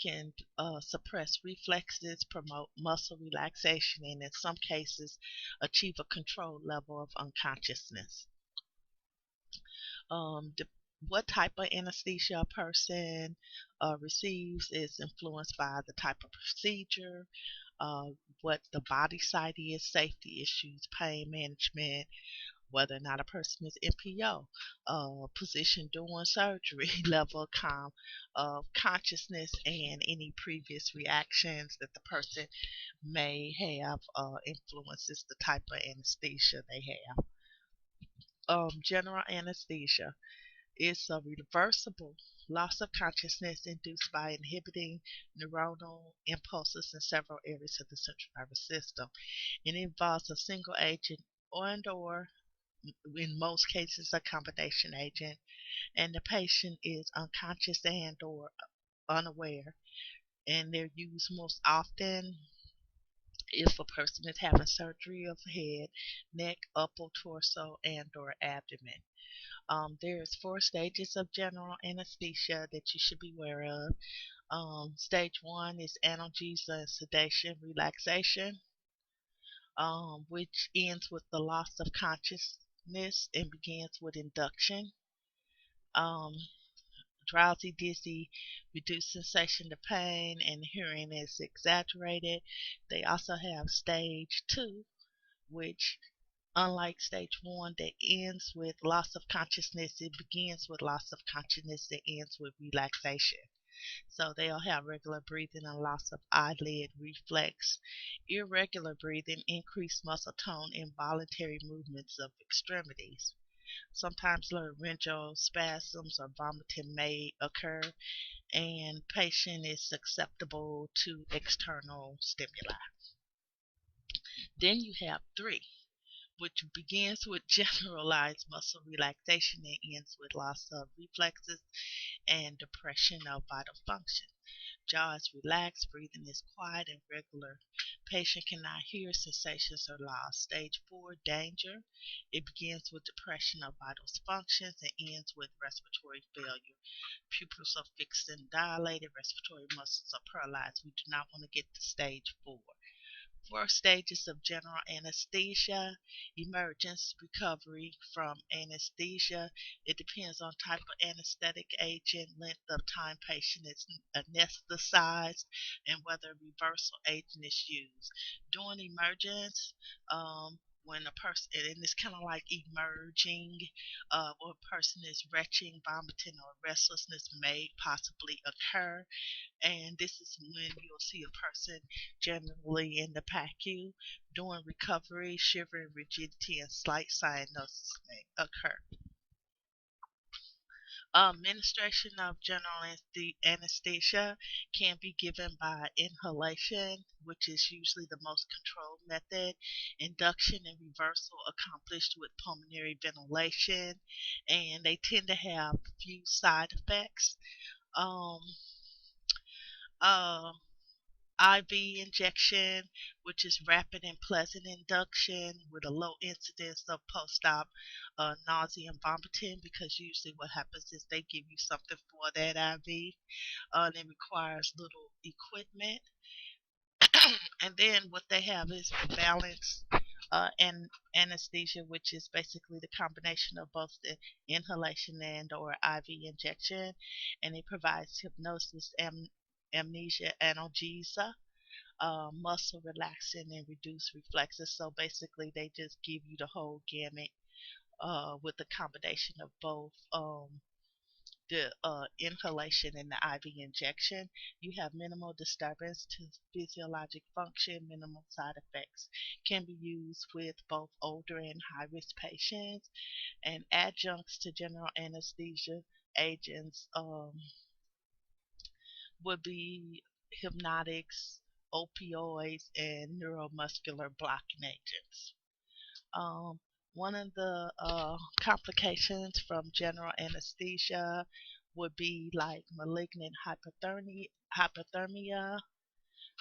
can suppress reflexes, promote muscle relaxation, and in some cases, achieve a controlled level of unconsciousness. The, what type of anesthesia a person receives is influenced by the type of procedure, uh, what the body site is, safety issues, pain management, whether or not a person is NPO, position during surgery, level of consciousness, and any previous reactions that the person may have influences the type of anesthesia they have. General anesthesia is a reversible loss of consciousness induced by inhibiting neuronal impulses in several areas of the central nervous system. It involves a single agent or in most cases a combination agent, and the patient is unconscious and or unaware, and they're used most often if a person is having surgery of the head, neck, upper torso, and or abdomen. There's four stages of general anesthesia that you should be aware of. Stage one is analgesia and sedation relaxation, which ends with the loss of consciousness and begins with induction. Um, Drowsy, dizzy, reduced sensation to pain, and hearing is exaggerated. They also have stage two, which, unlike stage one that ends with loss of consciousness, it begins with loss of consciousness that ends with relaxation. So they'll have regular breathing and loss of eyelid reflex, irregular breathing, increased muscle tone, involuntary movements of extremities. Sometimes laryngeal spasms or vomiting may occur, and patient is susceptible to external stimuli. Then you have three, which begins with generalized muscle relaxation and ends with loss of reflexes and depression of vital function. Jaw is relaxed, breathing is quiet and regular. Patient cannot hear, sensations are lost. Stage 4, danger. It begins with depression of vital functions and ends with respiratory failure. Pupils are fixed and dilated, respiratory muscles are paralyzed. We do not want to get to stage 4. Four stages of general anesthesia: emergence, recovery from anesthesia. It depends on type of anesthetic agent, length of time patient is anesthetized, and whether reversal agent is used. During emergence, when a person, and it's kind of like emerging, or a person is retching, vomiting, or restlessness may possibly occur. And this is when you'll see a person generally in the PACU during recovery, shivering, rigidity, and slight cyanosis may occur. Administration of general anesthesia can be given by inhalation, which is usually the most controlled method. Induction and reversal accomplished with pulmonary ventilation, and they tend to have few side effects. Um, uh, IV injection, which is rapid and pleasant induction with a low incidence of post-op nausea and vomiting, because usually what happens is they give you something for that IV, and it requires little equipment. And then what they have is balance and anesthesia, which is basically the combination of both the inhalation and or IV injection, and it provides hypnosis, amnesia, analgesia, muscle relaxing, and reduce reflexes. So basically, they just give you the whole gamut with the combination of both the inhalation and the IV injection. You have minimal disturbance to physiologic function, minimal side effects. Can be used with both older and high risk patients, and adjuncts to general anesthesia agents would be hypnotics, opioids, and neuromuscular blocking agents. Um, One of the complications from general anesthesia would be like malignant hypothermia,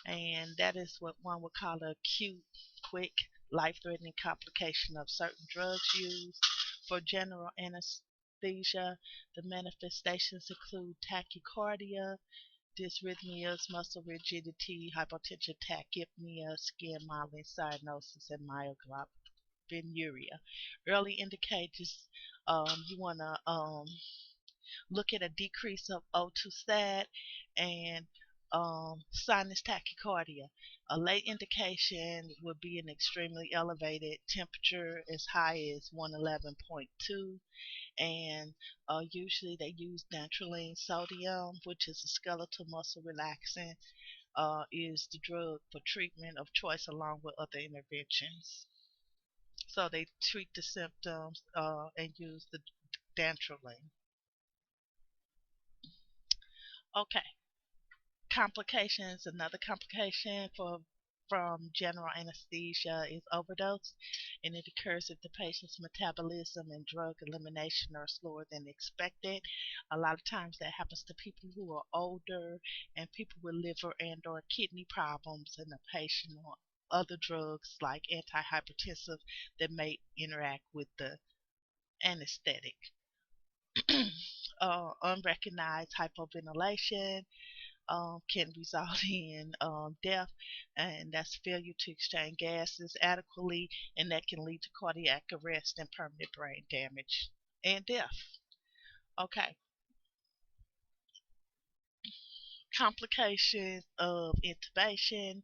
and that is what one would call an acute, quick, life-threatening complication of certain drugs used for general anesthesia. The manifestations include tachycardia, dysrhythmias, muscle rigidity, hypotension, tachypnea, skin modeling, cyanosis, and myoglobinuria. Early indicators, you want to look at a decrease of O2 sat and sinus tachycardia. A late indication would be an extremely elevated temperature as high as 111.2, and usually they use natriuretic sodium, which is a skeletal muscle relaxant, is the drug for treatment of choice along with other interventions. So they treat the symptoms and use the dantrolene. Okay, complications. Another complication from general anesthesia is overdose, and it occurs if the patient's metabolism and drug elimination are slower than expected. A lot of times that happens to people who are older and people with liver and or kidney problems, and the patient on other drugs like antihypertensive that may interact with the anesthetic. Unrecognized hypoventilation can result in death, and that's failure to exchange gases adequately, and that can lead to cardiac arrest and permanent brain damage and death. Okay, complications of intubation.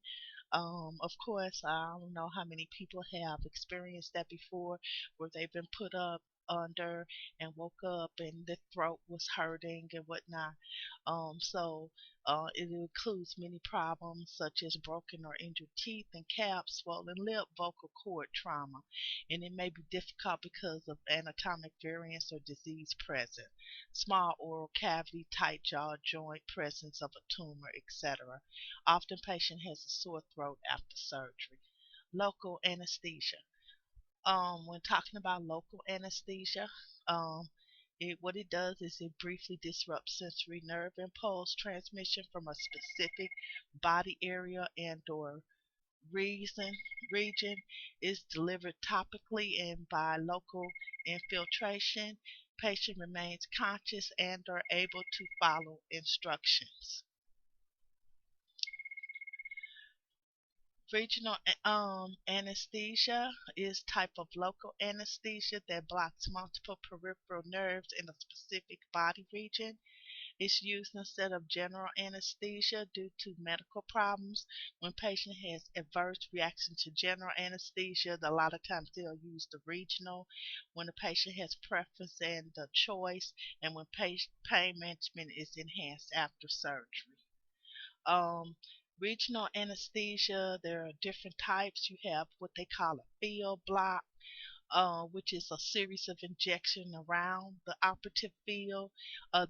Of course, I don't know how many people have experienced that before, where they've been put up under and woke up and the throat was hurting and whatnot. So it includes many problems such as broken or injured teeth and caps, swollen lip, vocal cord trauma, and it may be difficult because of anatomic variance or disease present, small oral cavity, tight jaw, joint, presence of a tumor, etc. Often patient has a sore throat after surgery. Local anesthesia. When talking about local anesthesia, um, what it does is it briefly disrupts sensory nerve impulse transmission from a specific body area and or reason region, is delivered topically and by local infiltration. Patient remains conscious and are able to follow instructions. Regional anesthesia is type of local anesthesia that blocks multiple peripheral nerves in a specific body region. It's used instead of general anesthesia due to medical problems. When patient has adverse reaction to general anesthesia, a lot of times they'll use the regional. When the patient has preference and the choice, and when pain management is enhanced after surgery. Um, Regional anesthesia, there are different types. You have what they call a field block, which is a series of injection around the operative field.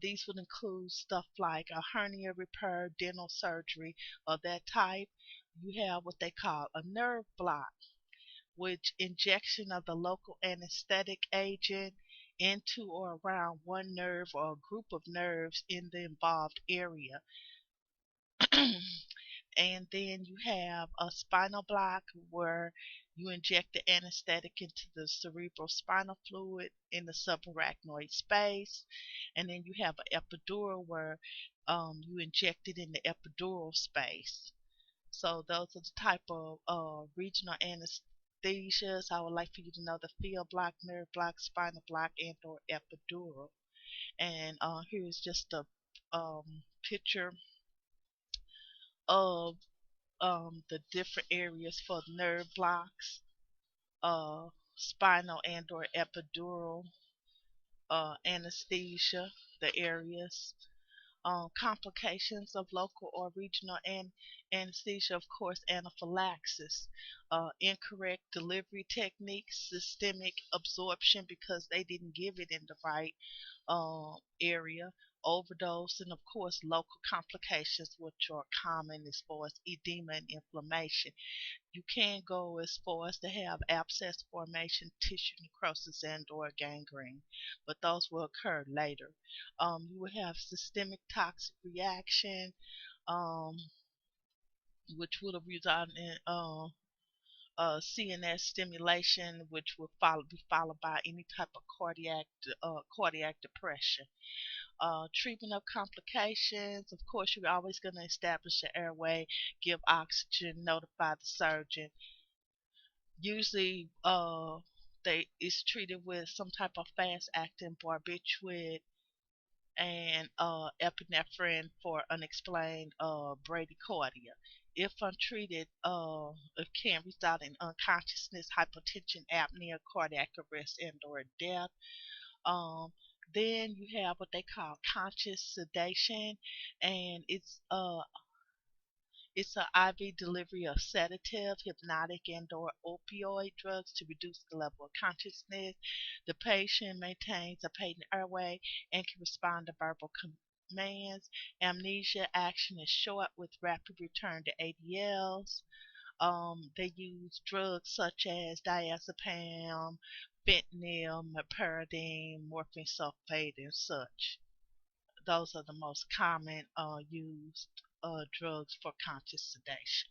These would include stuff like a hernia repair, dental surgery, or that type. You have what they call a nerve block, which injection of the local anesthetic agent into or around one nerve or a group of nerves in the involved area. And then you have a spinal block where you inject the anesthetic into the cerebral spinal fluid in the subarachnoid space. And then you have an epidural where you inject it in the epidural space. So those are the type of regional anesthesias. I would like for you to know the field block, nerve block, spinal block, and or epidural. And here's just a picture of the different areas for nerve blocks, uh, spinal and or epidural anesthesia, the areas. Complications of local or regional anesthesia, of course, anaphylaxis, incorrect delivery techniques, systemic absorption because they didn't give it in the right area, overdose, and of course, local complications, which are common as far as edema and inflammation. You can go as far as to have abscess formation, tissue necrosis, and or gangrene, but those will occur later. You will have systemic toxic reaction, um, which would have resulted in CNS stimulation, which will be followed by any type of cardiac depression. Treatment of complications, of course, you're always going to establish the airway, give oxygen, notify the surgeon. Usually, they is treated with some type of fast-acting barbiturate and epinephrine for unexplained bradycardia. If untreated, it can result in unconsciousness, hypotension, apnea, cardiac arrest, and/or death. Um, then you have what they call conscious sedation, and it's an IV delivery of sedative, hypnotic, and/or opioid drugs to reduce the level of consciousness. The patient maintains a patent airway and can respond to verbal commands. Amnesia action is short with rapid return to ADLs. They use drugs such as diazepam, fentanyl, meperidine, morphine sulfate, and such. Those are the most common used drugs for conscious sedation.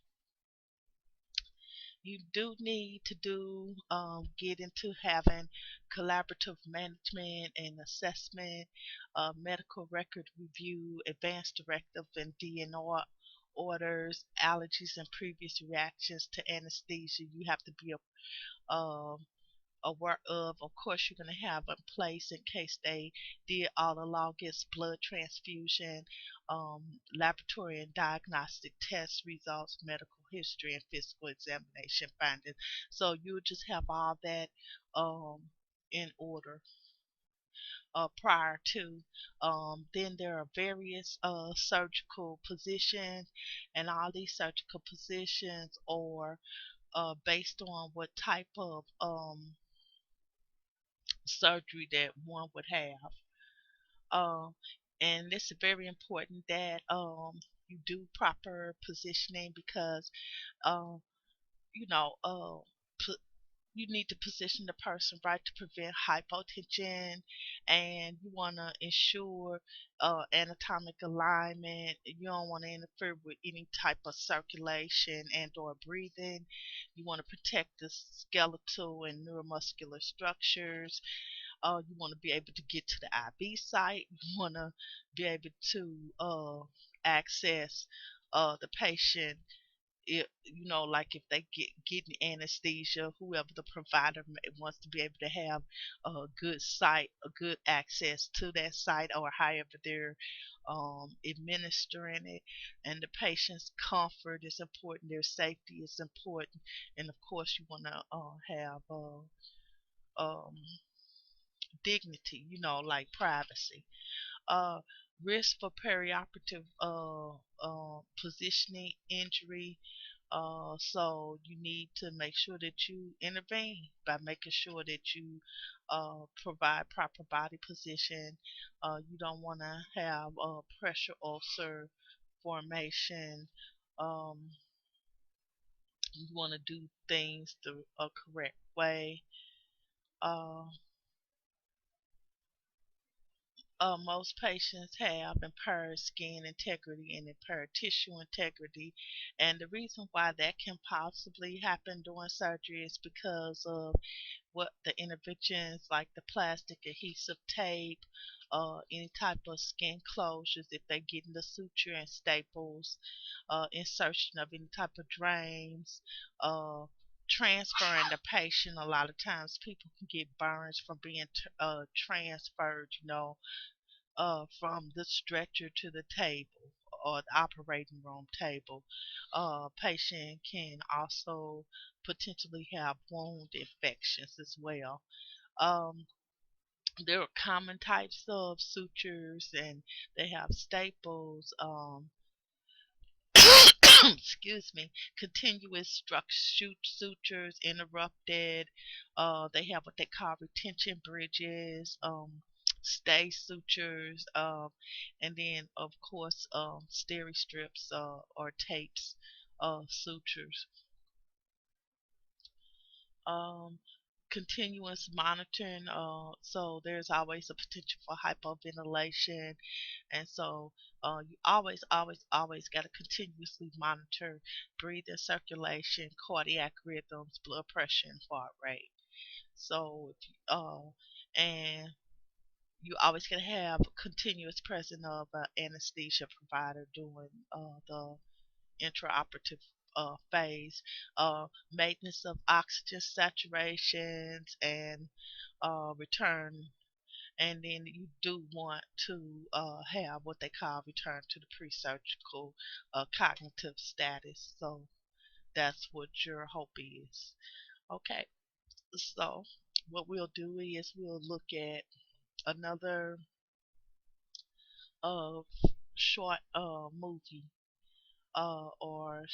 You do need to get into having collaborative management and assessment, medical record review, advanced directive and DNR orders, allergies and previous reactions to anesthesia. You have to be uh, aware of. Of course, you're going to have in place in case they did autologous blood transfusion, laboratory and diagnostic test results, medical history, and physical examination findings. So you just have all that um, in order prior to. Then there are various surgical positions, and all these surgical positions are based on what type of surgery that one would have. Um, and it's very important that you do proper positioning because um, you know you need to position the person right to prevent hypotension, and you want to ensure anatomic alignment. You don't want to interfere with any type of circulation and or breathing. You want to protect the skeletal and neuromuscular structures. You want to be able to get to the IV site. You want to be able to access the patient like if they getting anesthesia, whoever the provider wants to be able to have a good site, a good access to that site, or however they're administering it. And the patient's comfort is important, their safety is important, and of course you want to have um, dignity, like privacy. uh, Risk for perioperative positioning injury. So you need to make sure that you intervene by making sure that you provide proper body position. You don't want to have pressure ulcer formation. Um, you want to do things the correct way. Uh, Most patients have impaired skin integrity and impaired tissue integrity. And the reason why that can possibly happen during surgery is because of what the interventions like the plastic adhesive tape, any type of skin closures, if they get in the suture and staples, insertion of any type of drains, uh, transferring the patient. A lot of times people can get burns from being transferred, from the stretcher to the table or the operating room table. Patient can also potentially have wound infections as well. Um, there are common types of sutures, and they have staples. Excuse me, continuous sutures, interrupted. They have what they call retention bridges, stay sutures, and then of course steri strips or tapes sutures. Um, Continuous monitoring. So there's always a potential for hypoventilation, and so you always got to continuously monitor breathing, circulation, cardiac rhythms, blood pressure, and heart rate. So, and you always got to have continuous presence of an anesthesia provider during the intraoperative phase, maintenance of oxygen saturations, and return. And then you do want to have what they call return to the pre-surgical cognitive status. So that's what your hope is. Okay, so what we'll do is we'll look at another uh, short movie, or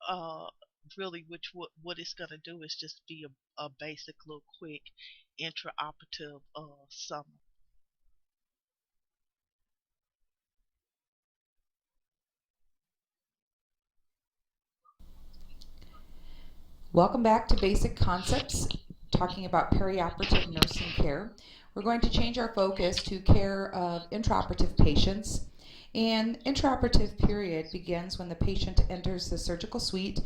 uh, really, which what it's gonna do is just be a basic little quick intraoperative summary. Welcome back to Basic Concepts, talking about perioperative nursing care. We're going to change our focus to care of intraoperative patients. And intraoperative period begins when the patient enters the surgical suite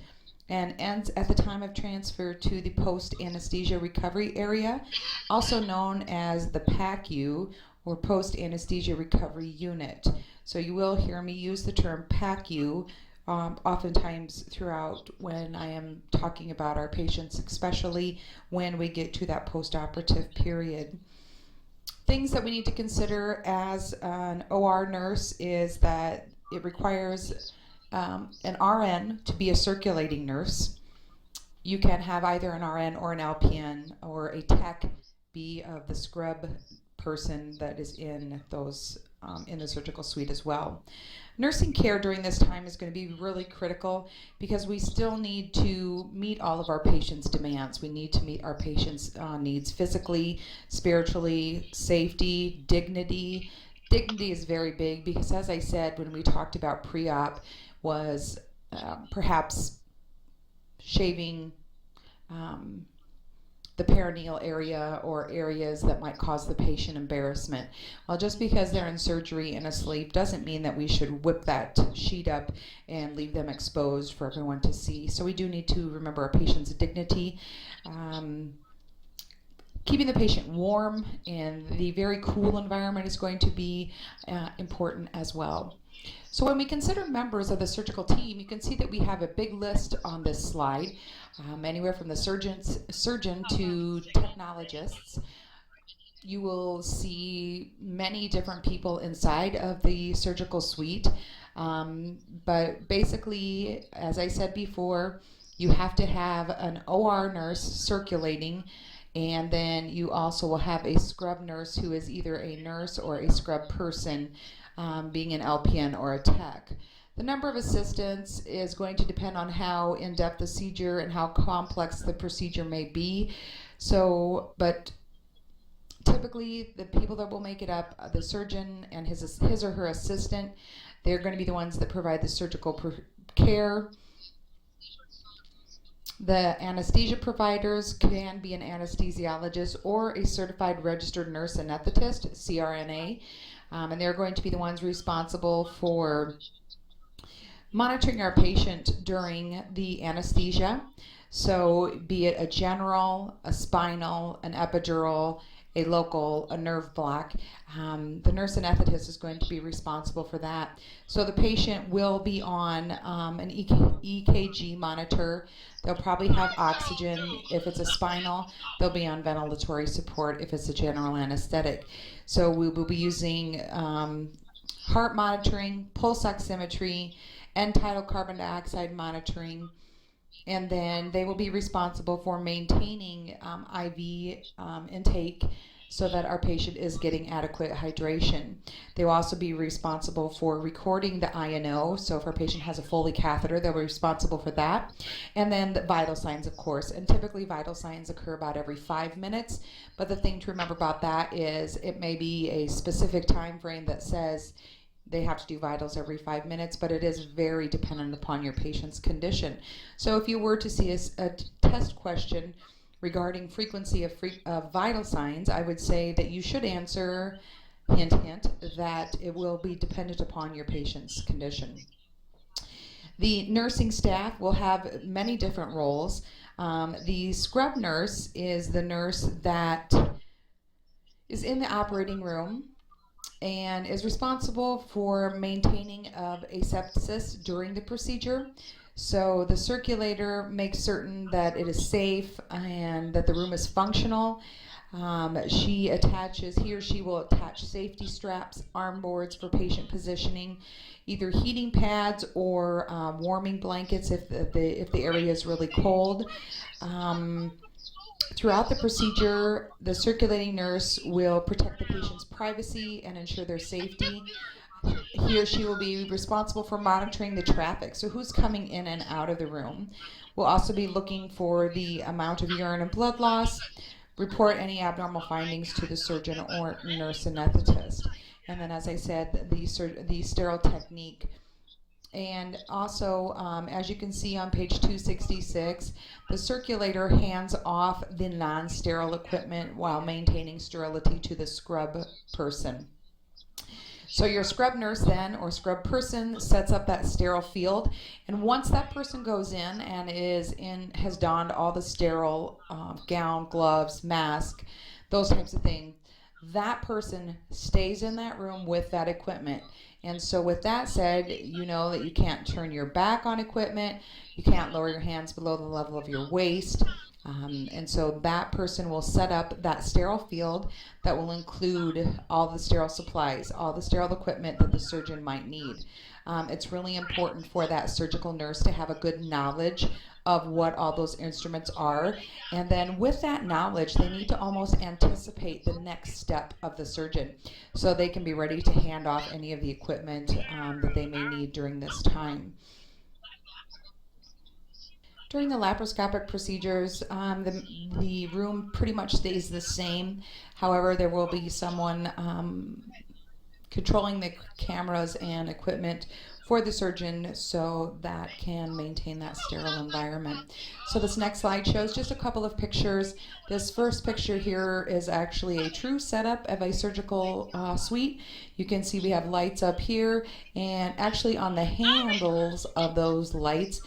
and ends at the time of transfer to the post-anesthesia recovery area, also known as the PACU, or post-anesthesia recovery unit. So you will hear me use the term PACU oftentimes throughout when I am talking about our patients, especially when we get to that post-operative period. Things that we need to consider as an OR nurse is that it requires an RN to be a circulating nurse. You can have either an RN or an LPN or a tech be of the scrub person that is in those in the surgical suite as well. Nursing care during this time is going to be really critical because we still need to meet all of our patients' demands. We need to meet our patients' needs physically, spiritually, safety, dignity. Dignity is very big because, as I said when we talked about pre-op, was perhaps shaving the perineal area or areas that might cause the patient embarrassment. Well, just because they're in surgery and asleep doesn't mean that we should whip that sheet up and leave them exposed for everyone to see. So we do need to remember our patient's dignity. Keeping the patient warm in the very cool environment is going to be important as well. So when we consider members of the surgical team, you can see that we have a big list on this slide, anywhere from the surgeon to technologists. You will see many different people inside of the surgical suite. But basically, as I said before, you have to have an OR nurse circulating, and then you also will have a scrub nurse who is either a nurse or a scrub person, being an LPN or a tech. The number of assistants is going to depend on how in-depth the procedure and how complex the procedure may be. So, but typically the people that will make it up, the surgeon and his or her assistant, they're going to be the ones that provide the surgical care. The anesthesia providers can be an anesthesiologist or a certified registered nurse anesthetist, CRNA, and they're going to be the ones responsible for monitoring our patient during the anesthesia. So be it a general, a spinal, an epidural, a local, a nerve block, the nurse anesthetist is going to be responsible for that. So the patient will be on an EKG monitor. They'll probably have oxygen. If it's a spinal, they'll be on ventilatory support if it's a general anesthetic. So we will be using heart monitoring, pulse oximetry, end-tidal carbon dioxide monitoring, and then they will be responsible for maintaining IV intake so that our patient is getting adequate hydration. They will also be responsible for recording the INO, so if our patient has a Foley catheter, they'll be responsible for that. And then the vital signs, of course, and typically vital signs occur about every 5 minutes, but the thing to remember about that is it may be a specific time frame that says they have to do vitals every 5 minutes, but it is very dependent upon your patient's condition. So if you were to see a test question regarding frequency of vital signs, I would say that you should answer, hint, hint, that it will be dependent upon your patient's condition. The nursing staff will have many different roles. The scrub nurse is the nurse that is in the operating room and is responsible for maintaining of asepsis during the procedure. So the circulator makes certain that it is safe and that the room is functional. He or she will attach safety straps, arm boards for patient positioning, either heating pads or warming blankets if the area is really cold. Throughout the procedure, the circulating nurse will protect the patient's privacy and ensure their safety. He or she will be responsible for monitoring the traffic, so who's coming in and out of the room. We'll also be looking for the amount of urine and blood loss, report any abnormal findings to the surgeon or nurse anesthetist. And then, as I said, the sterile technique. And also, as you can see on page 266, the circulator hands off the non-sterile equipment while maintaining sterility to the scrub person. So your scrub nurse then, or scrub person, sets up that sterile field, and once that person goes in and has donned all the sterile gown, gloves, mask, those types of things, that person stays in that room with that equipment. And so with that said, you know that you can't turn your back on equipment, you can't lower your hands below the level of your waist, and so that person will set up that sterile field that will include all the sterile supplies, all the sterile equipment that the surgeon might need. It's really important for that surgical nurse to have a good knowledge of what all those instruments are, and then with that knowledge they need to almost anticipate the next step of the surgeon so they can be ready to hand off any of the equipment that they may need during this time. During the laparoscopic procedures, the room pretty much stays the same. However, there will be someone controlling the cameras and equipment for the surgeon so that can maintain that sterile environment. So this next slide shows just a couple of pictures. This first picture here is actually a true setup of a surgical suite. You can see we have lights up here, and actually on the handles of those lights,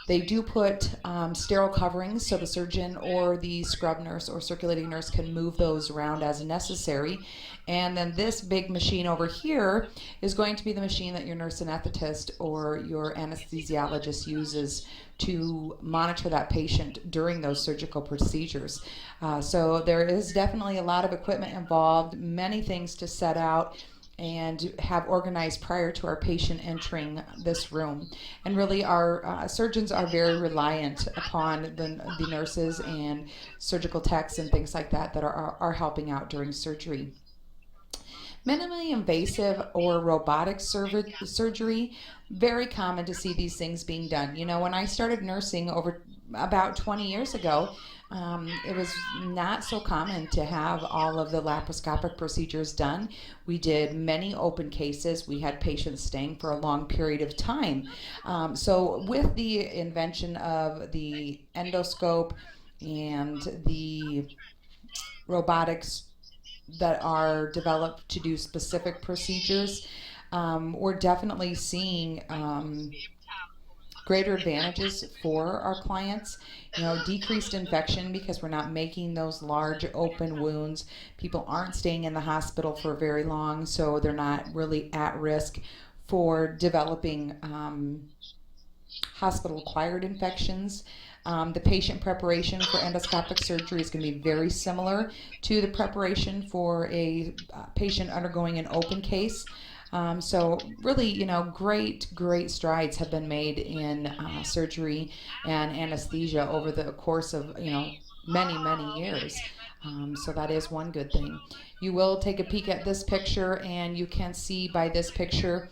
They do put sterile coverings so the surgeon or the scrub nurse or circulating nurse can move those around as necessary. And then this big machine over here is going to be the machine that your nurse anesthetist or your anesthesiologist uses to monitor that patient during those surgical procedures. So there is definitely a lot of equipment involved, many things to set out and have organized prior to our patient entering this room. And really, our surgeons are very reliant upon the nurses and surgical techs and things like that that are helping out during surgery. Minimally invasive or robotic surgery, very common to see these things being done. You know, when I started nursing over about 20 years ago, it was not so common to have all of the laparoscopic procedures done. We did many open cases. We had patients staying for a long period of time. So with the invention of the endoscope and the robotics that are developed to do specific procedures, we're definitely seeing greater advantages for our clients. You know, decreased infection because we're not making those large open wounds. People aren't staying in the hospital for very long, so they're not really at risk for developing hospital-acquired infections. The patient preparation for endoscopic surgery is going to be very similar to the preparation for a patient undergoing an open case. So really, you know, great strides have been made in surgery and anesthesia over the course of, you know, many years. So that is one good thing. You will take a peek at this picture, and you can see by this picture,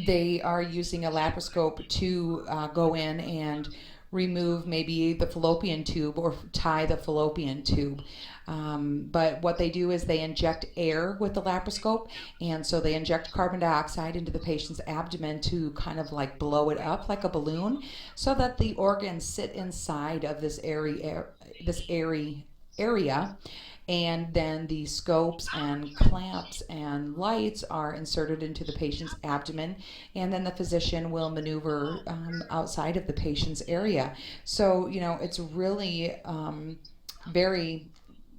they are using a laparoscope to go in and remove maybe the fallopian tube or tie the fallopian tube. But what they do is they inject air with the laparoscope, and so they inject carbon dioxide into the patient's abdomen to kind of like blow it up like a balloon, so that the organs sit inside of this area, and then the scopes and clamps and lights are inserted into the patient's abdomen, and then the physician will maneuver outside of the patient's area. So, you know, it's really very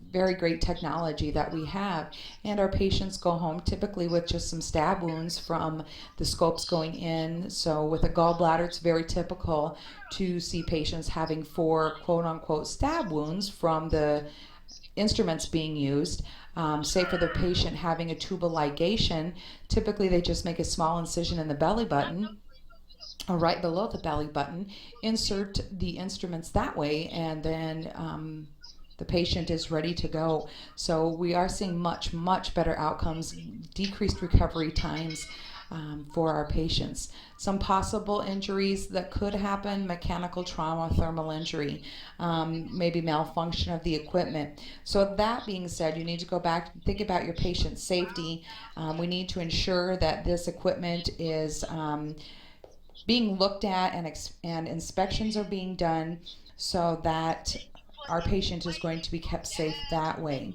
great technology that we have, and our patients go home typically with just some stab wounds from the scopes going in. So with a gallbladder, it's very typical to see patients having 4 quote-unquote stab wounds from the instruments being used. Say for the patient having a tubal ligation, typically they just make a small incision in the belly button or right below the belly button, insert the instruments that way, and then the patient is ready to go. So we are seeing much better outcomes, decreased recovery times for our patients. Some possible injuries that could happen: mechanical trauma, thermal injury, maybe malfunction of the equipment. So that being said, you need to go back and think about your patient safety. We need to ensure that this equipment is being looked at, and inspections are being done so that our patient is going to be kept safe that way.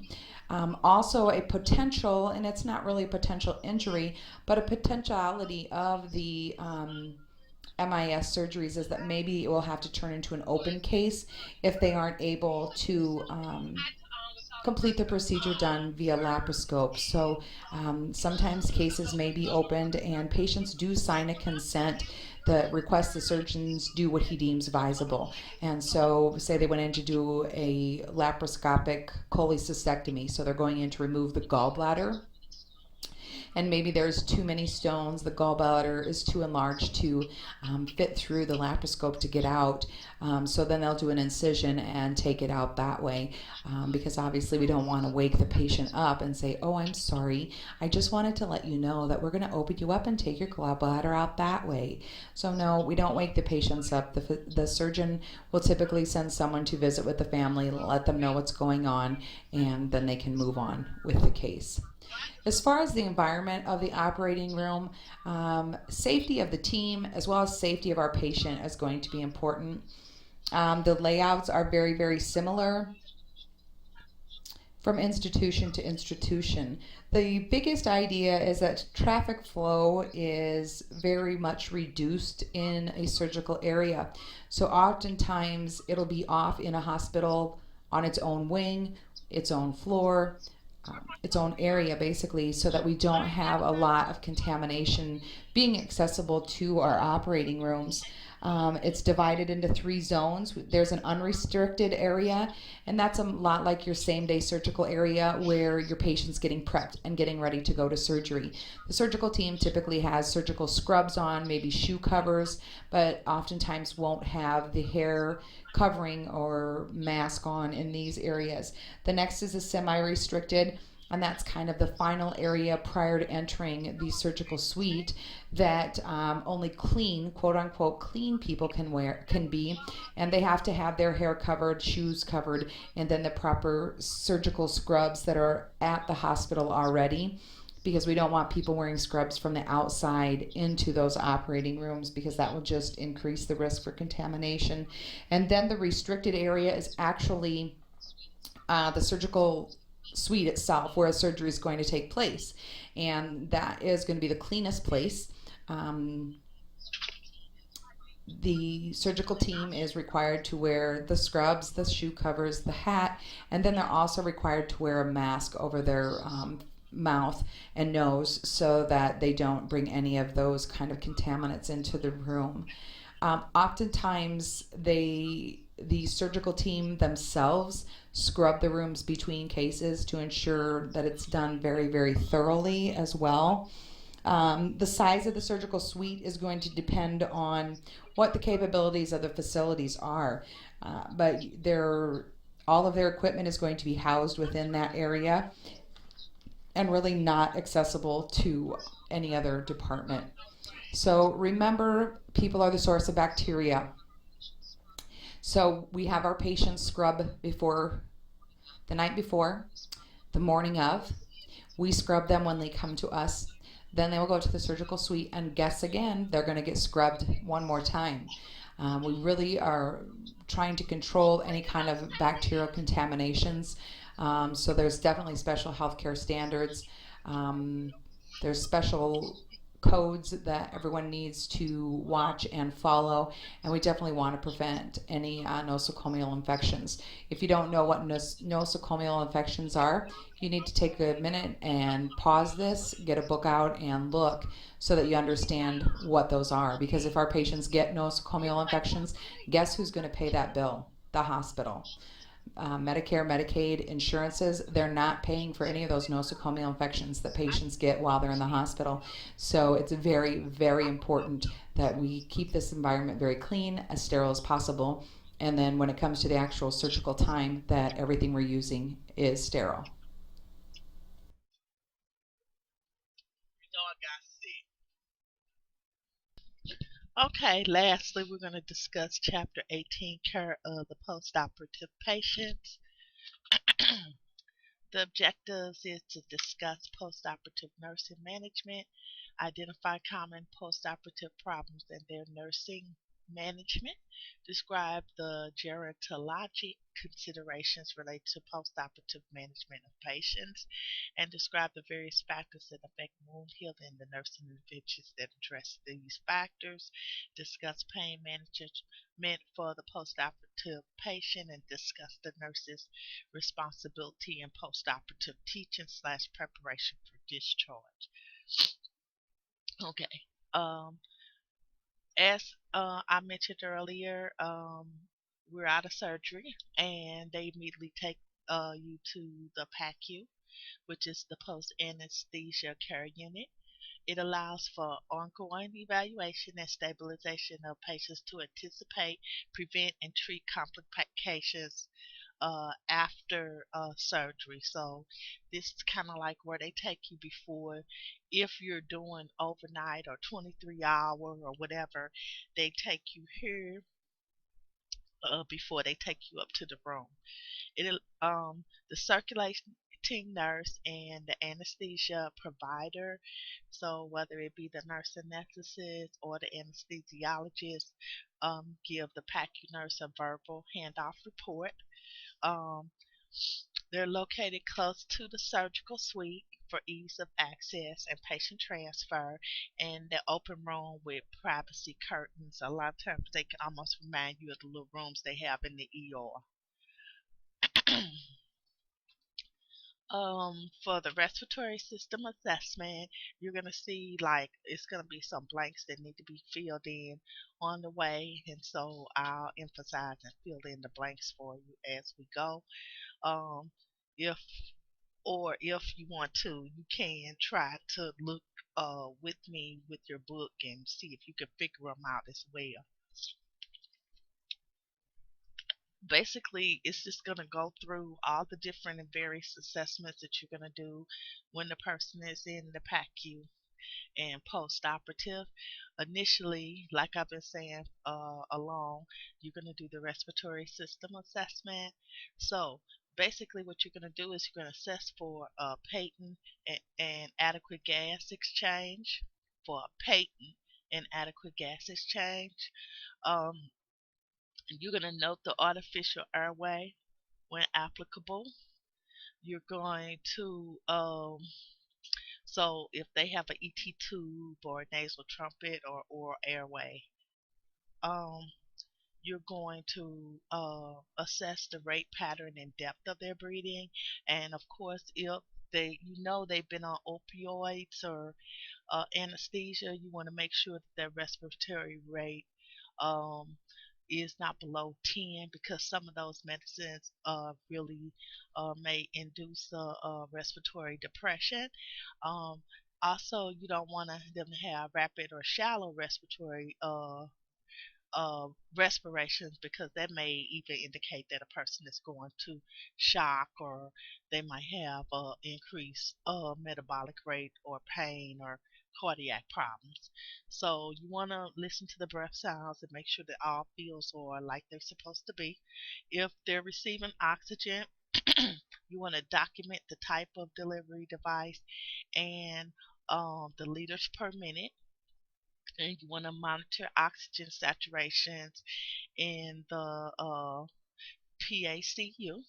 Also a potential, and it's not really a potential injury, but a potentiality of the MIS surgeries is that maybe it will have to turn into an open case if they aren't able to complete the procedure done via laparoscope. So sometimes cases may be opened, and patients do sign a consent that requests the surgeons do what he deems advisable. And so say they went in to do a laparoscopic cholecystectomy, so they're going in to remove the gallbladder, and maybe there's too many stones, the gallbladder is too enlarged to fit through the laparoscope to get out. So then they'll do an incision and take it out that way, because obviously we don't want to wake the patient up and say, oh, I'm sorry, I just wanted to let you know that we're going to open you up and take your gallbladder out that way. So no, we don't wake the patients up. The surgeon will typically send someone to visit with the family, let them know what's going on, and then they can move on with the case. As far as the environment of the operating room, safety of the team as well as safety of our patient is going to be important. The layouts are very similar. from institution to institution. The biggest idea is that traffic flow is very much reduced in a surgical area. So oftentimes it'll be off in a hospital on its own wing, its own floor, its own area basically, so that we don't have a lot of contamination being accessible to our operating rooms. It's divided into 3 zones. There's an unrestricted area, and that's a lot like your same day surgical area where your patient's getting prepped and getting ready to go to surgery. The surgical team typically has surgical scrubs on, maybe shoe covers, but oftentimes won't have the hair covering or mask on in these areas. The next is a semi restricted, and that's kind of the final area prior to entering the surgical suite that only clean, quote unquote, clean people can be, and they have to have their hair covered, shoes covered, and then the proper surgical scrubs that are at the hospital already, because we don't want people wearing scrubs from the outside into those operating rooms, because that will just increase the risk for contamination. And then the restricted area is actually the surgical suite itself where a surgery is going to take place, and that is going to be the cleanest place. um, the surgical team is required to wear the scrubs, the shoe covers, the hat, and then they're also required to wear a mask over their mouth and nose so that they don't bring any of those kind of contaminants into the room. Oftentimes, the surgical team themselves scrub the rooms between cases to ensure that it's done very, very thoroughly as well. The size of the surgical suite is going to depend on what the capabilities of the facilities are, but all of their equipment is going to be housed within that area and really not accessible to any other department. So remember, people are the source of bacteria. So we have our patients scrub before the night before, the morning of. We scrub them when they come to us. Then they will go to the surgical suite, and guess again, they're going to get scrubbed one more time. We really are trying to control any kind of bacterial contaminations. So there's definitely special healthcare standards. There's special codes that everyone needs to watch and follow, and we definitely want to prevent any nosocomial infections. If you don't know what nosocomial infections are, you need to take a minute and pause this, get a book out, and look so that you understand what those are. Because if our patients get nosocomial infections, guess who's going to pay that bill? The hospital. Medicare, Medicaid, insurances, they're not paying for any of those nosocomial infections that patients get while they're in the hospital. So it's very, very important that we keep this environment very clean, as sterile as possible, and then when it comes to the actual surgical time, that everything we're using is sterile. Okay, lastly, we're going to discuss Chapter 18, Care of the Postoperative Patients. The objectives is to discuss postoperative nursing management, identify common postoperative problems and their nursing management, describe the gerontologic considerations related to postoperative management of patients, and describe the various factors that affect wound healing and the nursing interventions that address these factors, discuss pain management for the postoperative patient, and discuss the nurse's responsibility in postoperative teaching slash preparation for discharge. Okay. Um, as I mentioned earlier, we're out of surgery, and they immediately take you to the PACU, which is the post anesthesia care unit. It allows for ongoing evaluation and stabilization of patients to anticipate, prevent, and treat complications after surgery. So this is kind of like where they take you before, if you're doing overnight or 23-hour or whatever, they take you here before they take you up to the room. It the circulating nurse and the anesthesia provider, so whether it be the nurse anesthetist or the anesthesiologist, give the PACU nurse a verbal handoff report. Um, They're located close to the surgical suite for ease of access and patient transfer, and they're open room with privacy curtains. A lot of times they can almost remind you of the little rooms they have in the ER. For the respiratory system assessment, you're gonna see like it's gonna be some blanks that need to be filled in on the way, and so I'll emphasize and fill in the blanks for you as we go. Um, if if you want to, you can try to look with me with your book and see if you can figure them out as well. Basically, it's just going to go through all the different and various assessments that you're going to do when the person is in the PACU and post-operative. Initially, like I've been saying along, you're going to do the respiratory system assessment. So basically what you're going to do is you're going to assess for patent and adequate gas exchange, for patent and adequate gas exchange. Um, you're going to note the artificial airway when applicable. You're going to so if they have an ET tube or a nasal trumpet or oral airway, um, you're going to assess the rate pattern and depth of their breathing, and of course, if they've been on opioids or anesthesia, you want to make sure that their respiratory rate um, is not below 10, because some of those medicines really may induce respiratory depression. Um, Also, you don't want them to have rapid or shallow respiratory uh, respirations, because that may even indicate that a person is going to shock, or they might have increased metabolic rate or pain or cardiac problems. So you want to listen to the breath sounds and make sure that all fields are like they're supposed to be. If they're receiving oxygen, you want to document the type of delivery device and the liters per minute, and you want to monitor oxygen saturations in the PACU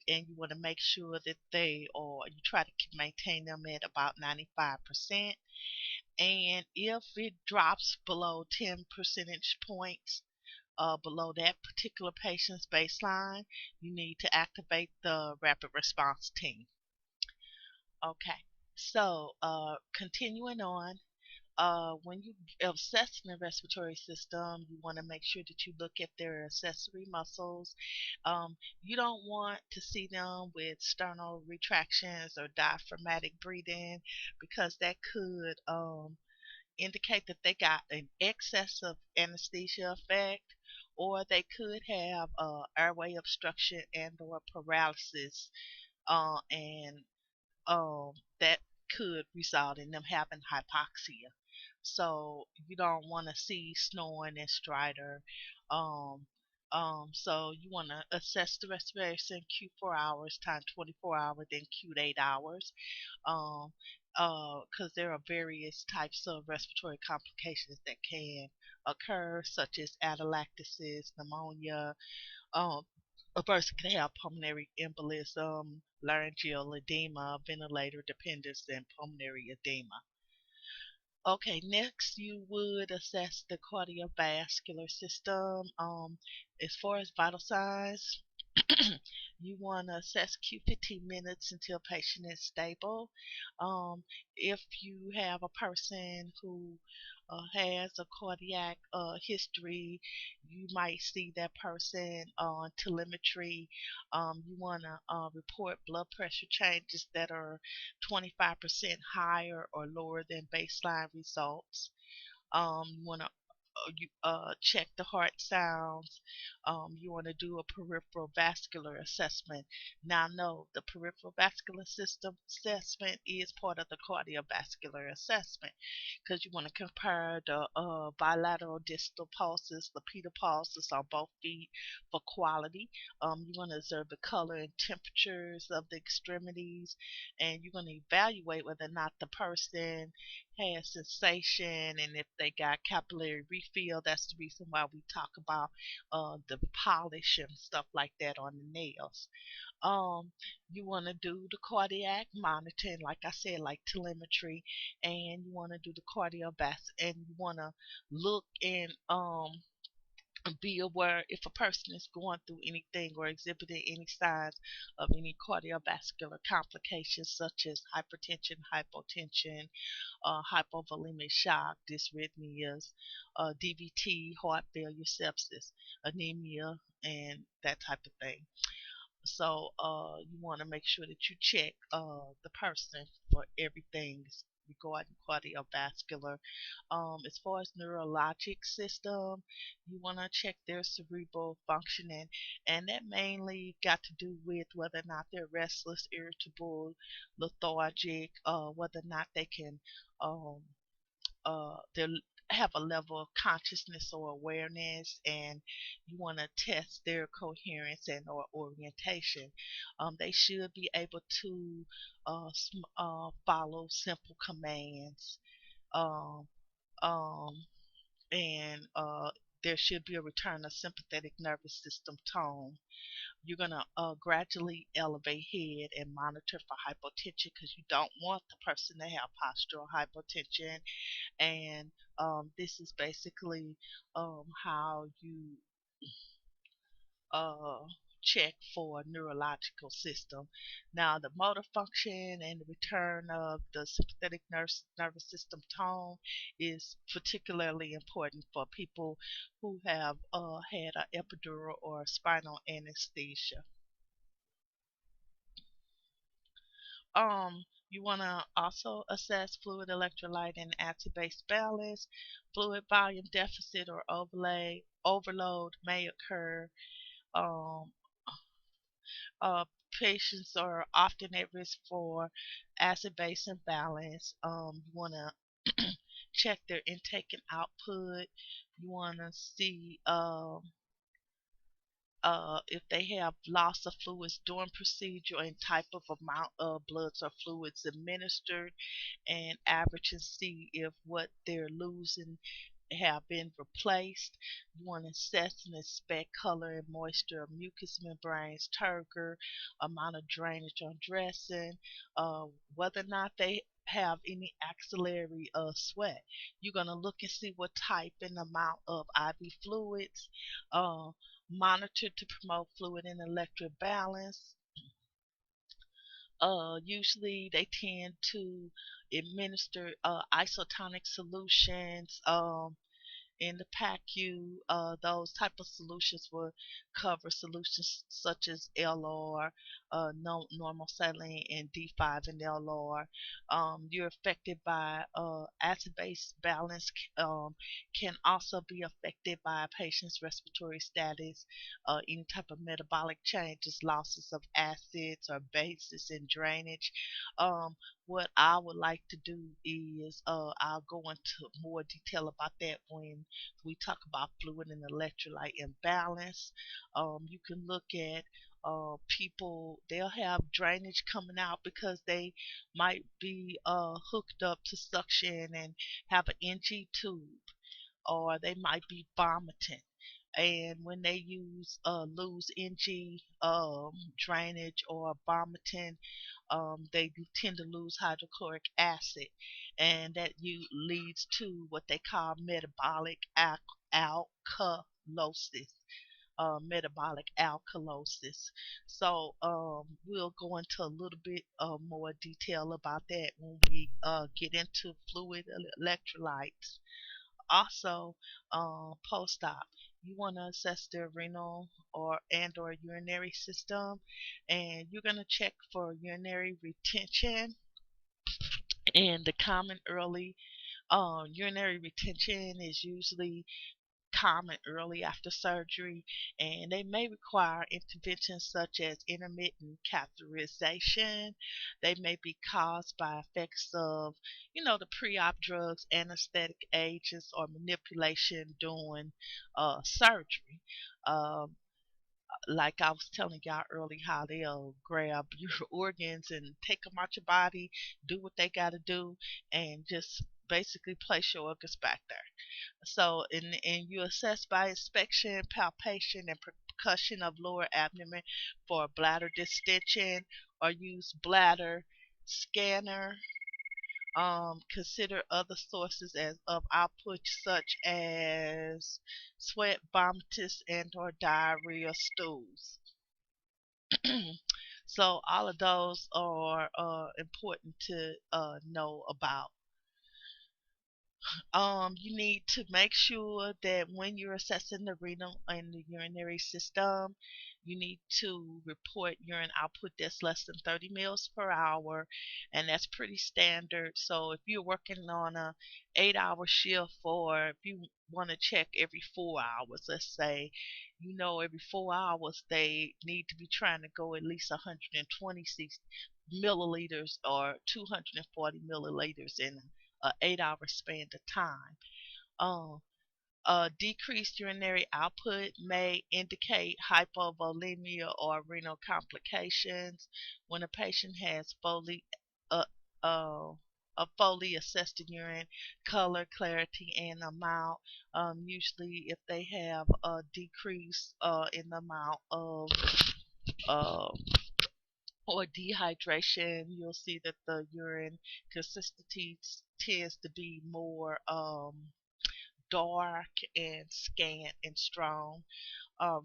and you want to make sure that you try to maintain them at about 95%. And if it drops below 10 percentage points below that particular patient's baseline, you need to activate the rapid response team. Okay, so continuing on, when you assess the respiratory system, you want to make sure that you look at their accessory muscles. You don't want to see them with sternal retractions or diaphragmatic breathing, because that could indicate that they got an excess of anesthesia effect, or they could have airway obstruction and or paralysis, and that could result in them having hypoxia. So you don't want to see snoring and stridor. Um, so you want to assess the respiration Q4 hours times 24 hours, then Q8 hours. Um, because there are various types of respiratory complications that can occur, such as atelectasis, pneumonia, um, a person can have pulmonary embolism, laryngeal edema, ventilator dependence, and pulmonary edema. Okay, next you would assess the cardiovascular system. As far as vital signs, you want to assess Q 15 minutes until patient is stable. If you have a person who has a cardiac history, you might see that person on telemetry. You want to report blood pressure changes that are 25% higher or lower than baseline results. You want to check the heart sounds. You want to do a peripheral vascular assessment. Now, no, the peripheral vascular system assessment is part of the cardiovascular assessment, because you want to compare the bilateral distal pulses, the pedal pulses on both feet for quality. You want to observe the color and temperatures of the extremities, and you're going to evaluate whether or not the person has sensation and if they got capillary feel that's the reason why we talk about the polish and stuff like that on the nails. Um, you want to do the cardiac monitoring, like I said, like telemetry, and you want to do the cardiovascular, and you want to look and be aware if a person is going through anything or exhibiting any signs of any cardiovascular complications such as hypertension, hypotension, hypovolemic shock, dysrhythmias, DVT, heart failure, sepsis, anemia, and that type of thing. So you want to make sure that you check the person for everything regarding cardiovascular. As far as neurologic system, you want to check their cerebral functioning, and that mainly got to do with whether or not they're restless, irritable, lethargic, whether or not they can um, they have a level of consciousness or awareness, and you want to test their coherence and or orientation. They should be able to follow simple commands, um, um, and there should be a return of sympathetic nervous system tone. You're going to gradually elevate head and monitor for hypotension because you don't want the person to have postural hypotension. And this is basically how you uh, check for neurological system. Now, the motor function and the return of the sympathetic nervous system tone is particularly important for people who have had an epidural or spinal anesthesia. You want to also assess fluid electrolyte and acid base balance. Fluid volume deficit or overload may occur. Um, uh, Patients are often at risk for acid base imbalance. You want to check their intake and output. You want to see if they have loss of fluids during procedure and type of amount of bloods or fluids administered, and average and see if what they're losing have been replaced. You want to assess and inspect color and moisture of mucous membranes, turgor, amount of drainage on dressing, uh, whether or not they have any axillary sweat. You're going to look and see what type and amount of IV fluids, uh, monitor to promote fluid and electric balance. Usually they tend to administer isotonic solutions, in the PACU. Those type of solutions will cover solutions such as LR, no, normal saline, and D5 and LR. You're affected by acid-base balance, can also be affected by a patient's respiratory status, any type of metabolic changes, losses of acids or bases in drainage. Um, what I would like to do is I'll go into more detail about that when we talk about fluid and electrolyte imbalance. You can look at people, they'll have drainage coming out because they might be hooked up to suction and have an NG tube, or they might be vomiting. And when they lose NG drainage or vomiting, they tend to lose hydrochloric acid, and that leads to what they call metabolic alkalosis. Metabolic alkalosis. So we'll go into a little bit more detail about that when we get into fluid electrolytes. Also, post-op, you want to assess their renal or urinary system, and you're going to check for urinary retention. And the common early urinary retention is usually common early after surgery, and they may require interventions such as intermittent catheterization. They may be caused by effects of, the pre-op drugs, anesthetic agents, or manipulation during surgery. Um, like I was telling y'all earlier, how they'll grab your organs and take them out your body, do what they got to do, and just basically place your organs back there. So, and you assess by inspection, palpation, and percussion of lower abdomen for bladder distension, or use bladder scanner. Consider other sources of output such as sweat, vomitus, and or diarrhea stools. So all of those are important to know about. You need to make sure that when you're assessing the renal and the urinary system, you need to report urine output that's less than 30 mils per hour, and that's pretty standard. So if you're working on a 8-hour shift, or if you want to check every 4 hours, let's say, every 4 hours they need to be trying to go at least 120 milliliters or 240 milliliters in a 8-hour span of time. Um, Decreased urinary output may indicate hypovolemia or renal complications. When a patient has uh, uh, a Foley assessed in urine color, clarity, and amount. Usually, if they have a decrease in the amount of uh, or dehydration, you'll see that the urine consistency tends to be more dark and scant and strong.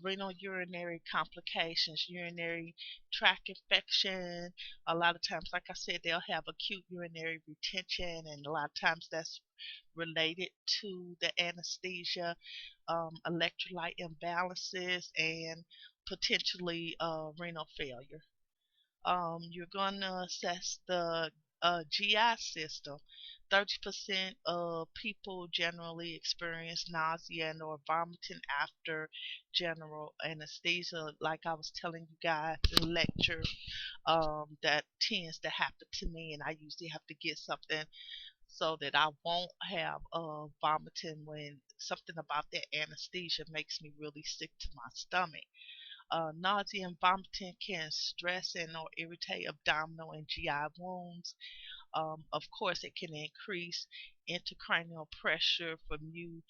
Renal urinary complications, urinary tract infection. A lot of times, like I said, they'll have acute urinary retention, and a lot of times that's related to the anesthesia, electrolyte imbalances, and potentially renal failure. You're going to assess the GI system. 30% of people generally experience nausea and or vomiting after general anesthesia. Like I was telling you guys in lecture, that tends to happen to me, and I usually have to get something so that I won't have vomiting when something about that anesthesia makes me really sick to my stomach. Nausea and vomiting can stress and or irritate abdominal and GI wounds. Of course, it can increase intracranial pressure from you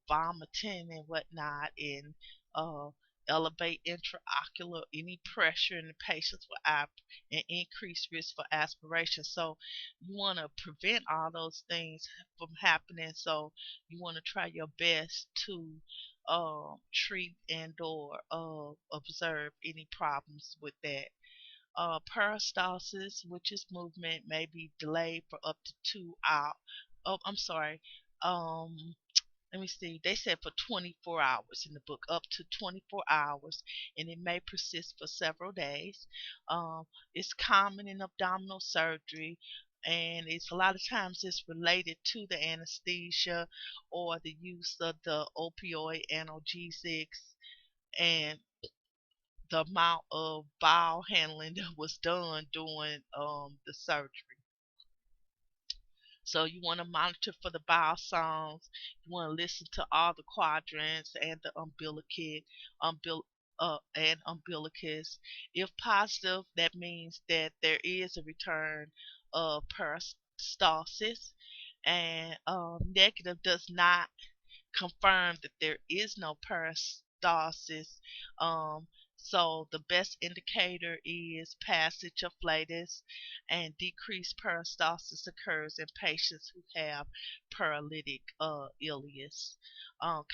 vomiting and whatnot, and uh, elevate intraocular any pressure in the patients will and increase risk for aspiration. So you want to prevent all those things from happening. So you want to try your best to treat and or observe any problems with that. Peristalsis, which is movement, may be delayed for up to 2 hours. Oh, I'm sorry. Um, Let me see. They said for 24 hours in the book, up to 24 hours, and it may persist for several days. It's common in abdominal surgery, and it's a lot of times it's related to the anesthesia or the use of the opioid analgesics, and the amount of bowel handling that was done during the surgery. So you want to monitor for the bowel sounds. You want to listen to all the quadrants and the umbilicus. If positive, that means that there is a return of peristalsis, and negative does not confirmed that there is no peristalsis. Um, so the best indicator is passage of flatus, and decreased peristalsis occurs in patients who have paralytic ileus.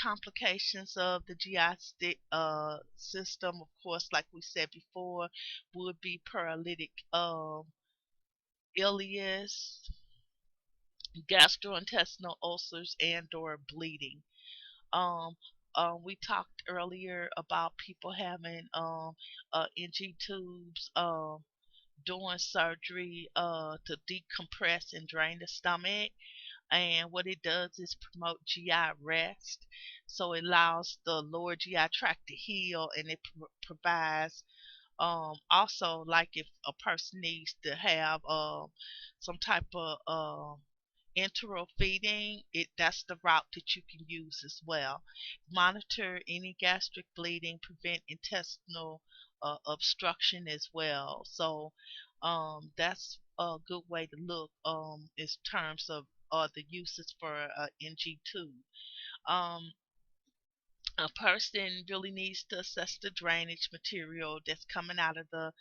Complications of the GI system, of course, like we said before, would be paralytic ileus, gastrointestinal ulcers, and or bleeding. Um, we talked earlier about people having NG tubes during surgery to decompress and drain the stomach. And what it does is promote GI rest. So it allows the lower GI tract to heal, and it provides also, like if a person needs to have some type of enteral feeding, that's the route that you can use as well. Monitor any gastric bleeding, prevent intestinal obstruction as well. So that's a good way to look in terms of or the uses for a NG tube. Um, a person really needs to assess the drainage material that's coming out of the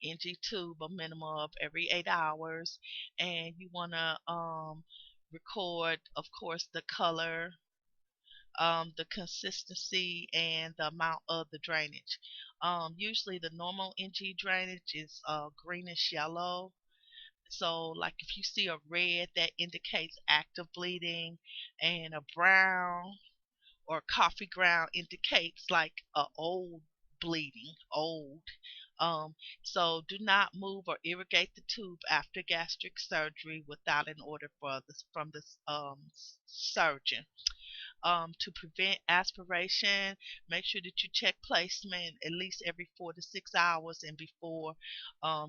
NG tube a minimum of every 8 hours, and you want to record, of course, the color, the consistency, and the amount of the drainage. Usually, the normal NG drainage is greenish yellow. So, like if you see a red, that indicates active bleeding, and a brown or coffee ground indicates like a old bleeding, old. Um, so do not move or irrigate the tube after gastric surgery without an order from the surgeon. To prevent aspiration, make sure that you check placement at least every 4 to 6 hours and before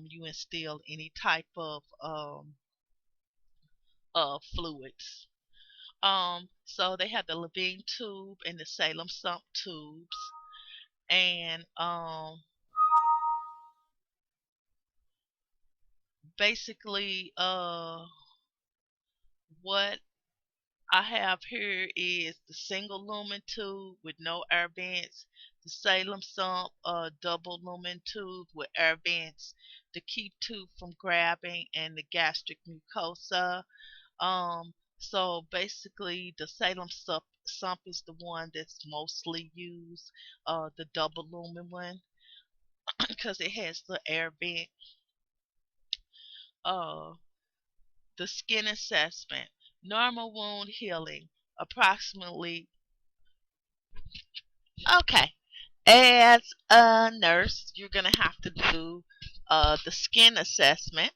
you instill any type of fluids. So they have the Levine tube and the Salem sump tubes, and basically, what I have here is the single lumen tube with no air vents, the Salem sump double lumen tube with air vents, the keep tube from grabbing, and the gastric mucosa. So basically, the Salem sump is the one that's mostly used, the double lumen one, because it has the air vent. Uh, the skin assessment, normal wound healing, approximately. Okay, as a nurse, you're gonna have to do the skin assessment.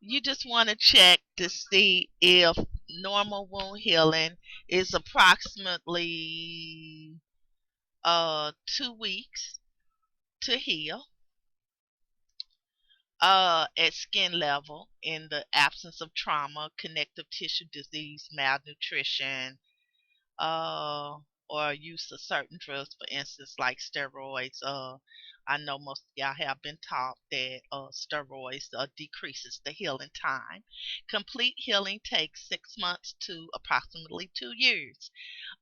You just want to check to see if normal wound healing is approximately 2 weeks to heal at skin level in the absence of trauma, connective tissue disease, malnutrition, uh, or use of certain drugs, for instance, like steroids. I know most of y'all have been taught that steroids decreases the healing time. Complete healing takes 6 months to approximately 2 years.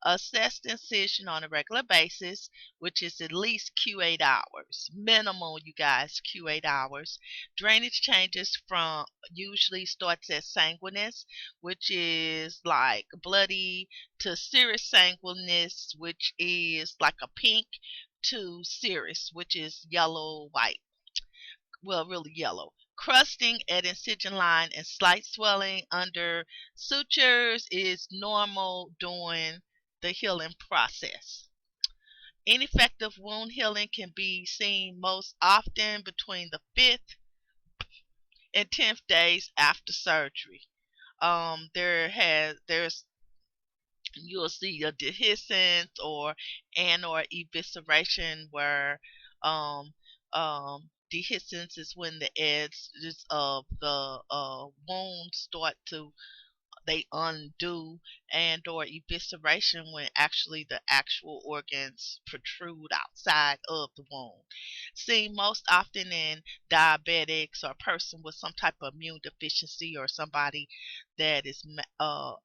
Assess the incision on a regular basis, which is at least Q8 hours. Minimal, you guys, Q8 hours. Drainage changes from usually starts as sanguinous, which is like bloody, to serous sanguinous, which is like a pink, to serous, which is yellow white. Well, really yellow. Crusting at incision line and slight swelling under sutures is normal during the healing process. Ineffective wound healing can be seen most often between the 5th and 10th days after surgery. There's you'll see a dehiscence or evisceration where um, dehiscence is when the edges of the wound start to they undo, and or evisceration when actually the actual organs protrude outside of the wound. Seen most often in diabetics or a person with some type of immune deficiency, or somebody that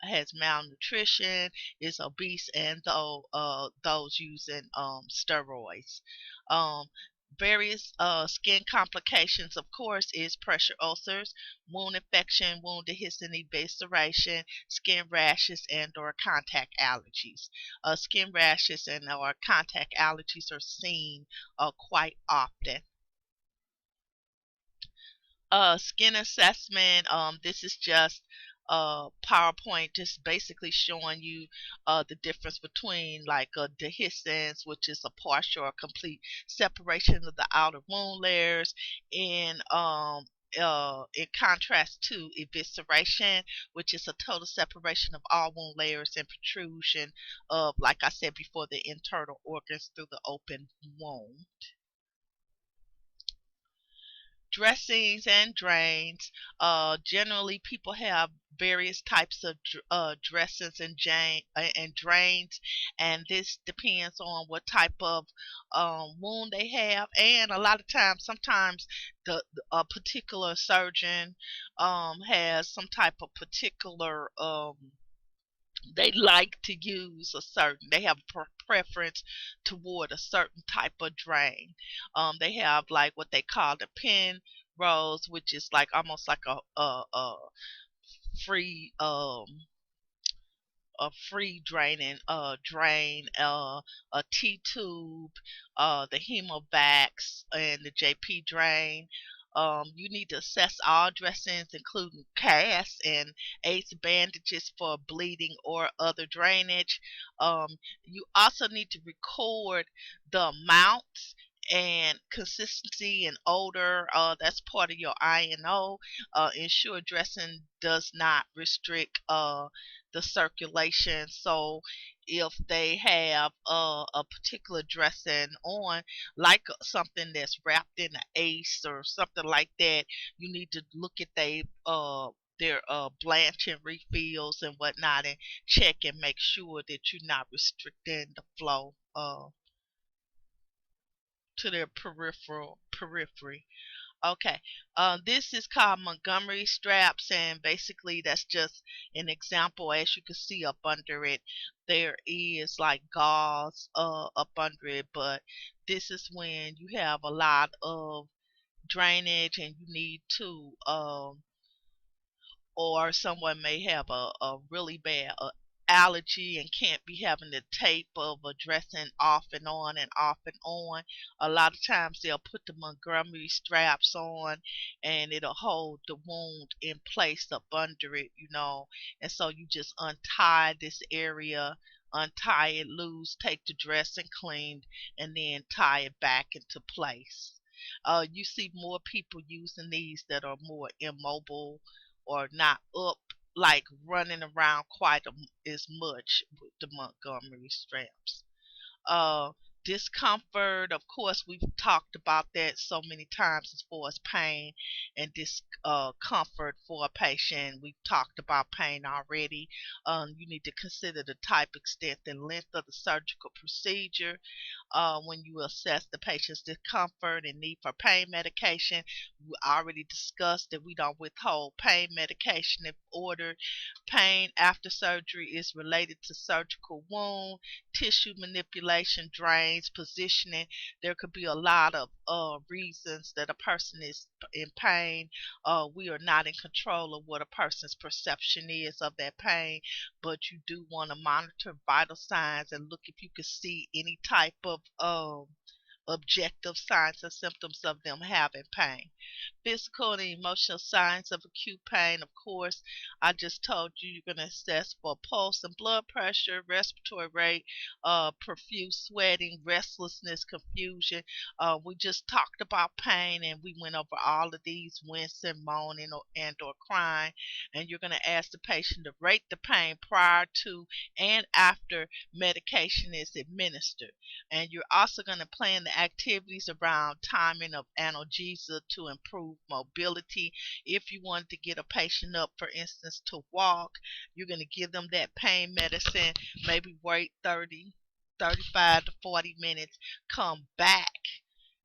has malnutrition, is obese, and those using steroids. Um, Various skin complications, of course, is pressure ulcers, wound infection, wound dehiscence, evisceration, skin rashes, and or contact allergies. Skin rashes and or contact allergies are seen quite often. Skin assessment. This is just PowerPoint, just basically showing you the difference between like a dehiscence, which is a partial or complete separation of the outer wound layers, and in contrast to evisceration, which is a total separation of all wound layers and protrusion of, like I said before, the internal organs through the open wound. Dressings and drains. Generally, people have various types of dressings and drains, and this depends on what type of wound they have. And a lot of times, sometimes a particular surgeon has some type of particular they like to use a certain they have preference toward a certain type of drain. They have like what they call the pin rolls, which is like almost like a free free draining drain, a T tube, the hemovacs, and the JP drain. You need to assess all dressings, including casts and ACE bandages for bleeding or other drainage. You also need to record the amounts and consistency and odor. That's part of your INO. Ensure dressing does not restrict the circulation. So if they have a particular dressing on, like something that's wrapped in an ace or something like that, you need to look at their blanching refills and whatnot, and check and make sure that you're not restricting the flow to their periphery. Okay, this is called Montgomery straps, and basically that's just an example. As you can see up under it, there is like gauze up under it, but this is when you have a lot of drainage and you need to or someone may have a really bad allergy and can't be having the tape of a dressing off and on and off and on. A lot of times they'll put the Montgomery straps on and it'll hold the wound in place up under it, and so you just untie this area, untie it loose, take the dressing cleaned, and then tie it back into place. You see more people using these that are more immobile or not up, like running around quite as much with the Montgomery straps. Uh, Discomfort, of course, we've talked about that so many times as far as pain and discomfort for a patient. We've talked about pain already. You need to consider the type, extent, and length of the surgical procedure. When you assess the patient's discomfort and need for pain medication, we already discussed that we don't withhold pain medication if ordered. Pain after surgery is related to surgical wound, tissue manipulation, drains, positioning. There could be a lot of reasons that a person is in pain. We are not in control of what a person's perception is of that pain, but you do want to monitor vital signs and look if you can see any type of objective signs and symptoms of them having pain. Physical and emotional signs of acute pain. Of course, I just told you you're going to assess for pulse and blood pressure, respiratory rate, profuse sweating, restlessness, confusion. We just talked about pain and we went over all of these: wincing, moaning, or crying. And you're going to ask the patient to rate the pain prior to and after medication is administered. And you're also going to plan the activities around timing of analgesia to improve mobility. If you wanted to get a patient up, for instance, to walk, you're going to give them that pain medicine, maybe wait 35 to 40 minutes, come back,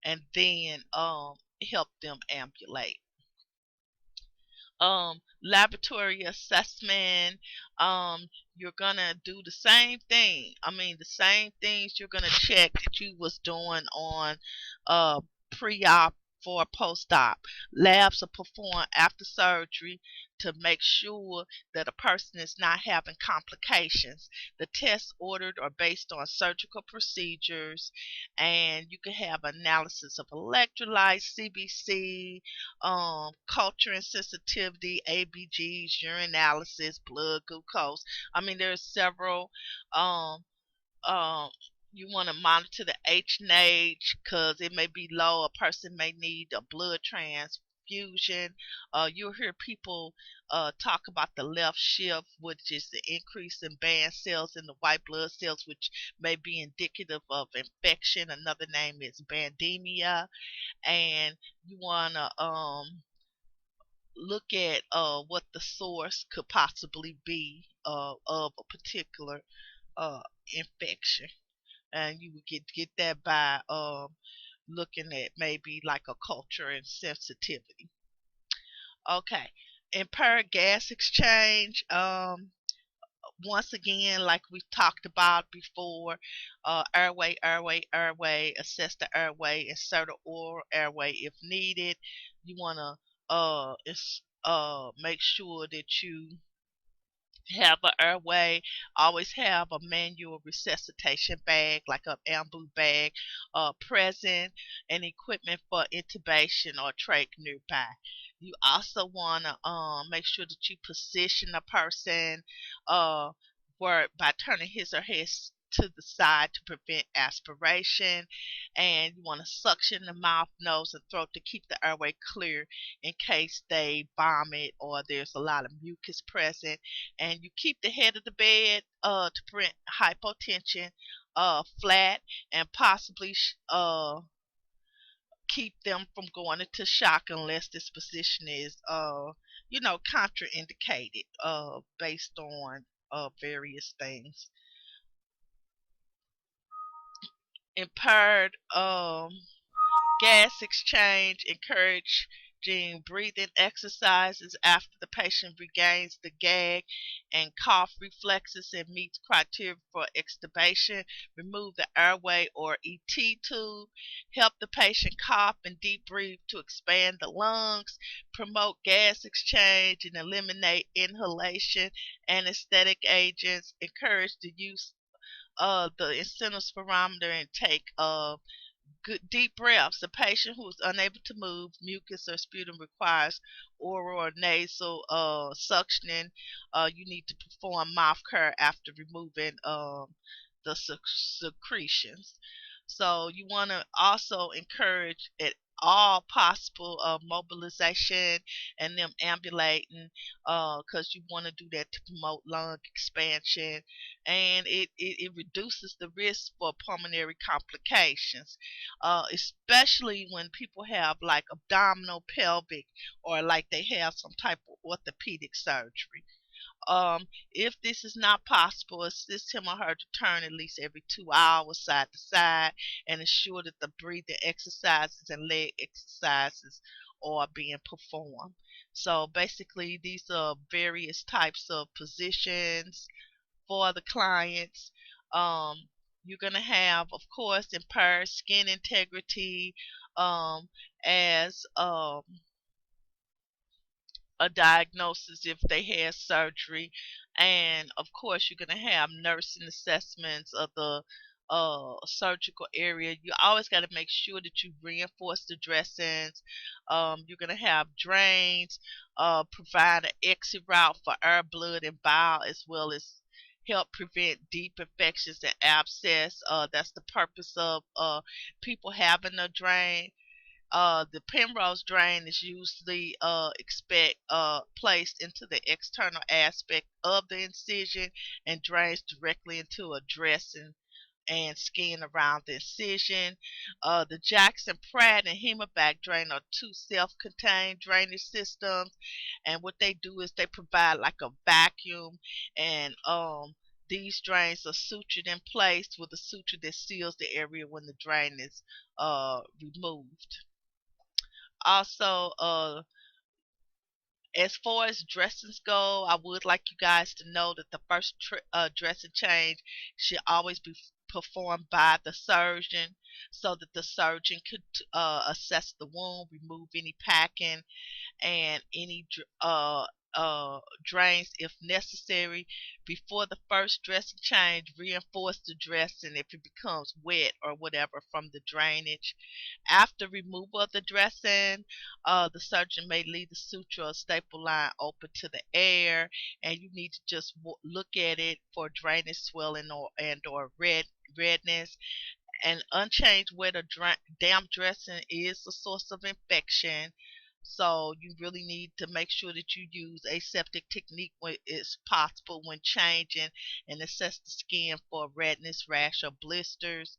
and then help them ambulate. Laboratory assessment. You're gonna do the same thing. I mean, the same things you're gonna check that you was doing on pre-op for post-op. Labs are performed after surgery to make sure that a person is not having complications. The tests ordered are based on surgical procedures, and you can have analysis of electrolytes, CBC, culture and sensitivity, ABGs, urinalysis, blood glucose. I mean, there's several. Um, um, you want to monitor the H and H because it may be low. A person may need a blood transfusion perfusion. You'll hear people talk about the left shift, which is the increase in band cells in the white blood cells, which may be indicative of infection. Another name is bandemia, and you want to look at what the source could possibly be of a particular uh, infection, and you would get that by looking at maybe like a culture and sensitivity. Okay, impaired gas exchange. Once again, like we've talked about before, airway, assess the airway, insert an oral airway if needed. You want to make sure that you have an airway. Always have a manual resuscitation bag, like an ambu bag, present, and equipment for intubation or trach nearby. You also want to make sure that you position a person uh, where by turning his or her to the side to prevent aspiration, and you want to suction the mouth, nose, and throat to keep the airway clear in case they vomit or there's a lot of mucus present. And you keep the head of the bed to prevent hypotension flat, and possibly keep them from going into shock unless this position is contraindicated based on various things. Impaired gas exchange, encouraging breathing exercises after the patient regains the gag and cough reflexes and meets criteria for extubation. Remove the airway or ET tube. Help the patient cough and deep breathe to expand the lungs. Promote gas exchange and eliminate inhalation. Anesthetic agents. Encourage the use of the incentive spirometer and take good deep breaths. A patient who is unable to move, mucus or sputum requires oral or nasal suctioning. You need to perform mouth care after removing the secretions. So you want to also encourage at all possible mobilization and them ambulating, because you want to do that to promote lung expansion, and it reduces the risk for pulmonary complications, especially when people have like abdominal, pelvic, or like they have some type of orthopedic surgery. If this is not possible, assist him or her to turn at least every 2 hours side to side, and ensure that the breathing exercises and leg exercises are being performed. So basically, these are various types of positions for the clients. You're going to have, of course, impaired skin integrity um, as a diagnosis if they had surgery, and of course you're going to have nursing assessments of the surgical area. You always got to make sure that you reinforce the dressings. You're going to have drains, provide an exit route for air, blood, and bile, as well as help prevent deep infections and abscess. That's the purpose of people having a drain. The Penrose drain is usually placed into the external aspect of the incision and drains directly into a dressing and skin around the incision. The Jackson Pratt and Hemovac drain are two self-contained drainage systems, and what they do is they provide like a vacuum, and these drains are sutured in place with a suture that seals the area when the drain is removed. Also, as far as dressings go, I would like you guys to know that the first dressing change should always be performed by the surgeon, so that the surgeon could assess the wound, remove any packing, and any drains if necessary. Before the first dressing change, reinforce the dressing if it becomes wet or whatever from the drainage. After removal of the dressing, the surgeon may leave the suture or staple line open to the air, and you need to just look at it for drainage, swelling, or redness. An unchanged wet or damp dressing is a source of infection. So you really need to make sure that you use aseptic technique when it's possible when changing, and assess the skin for redness, rash, or blisters.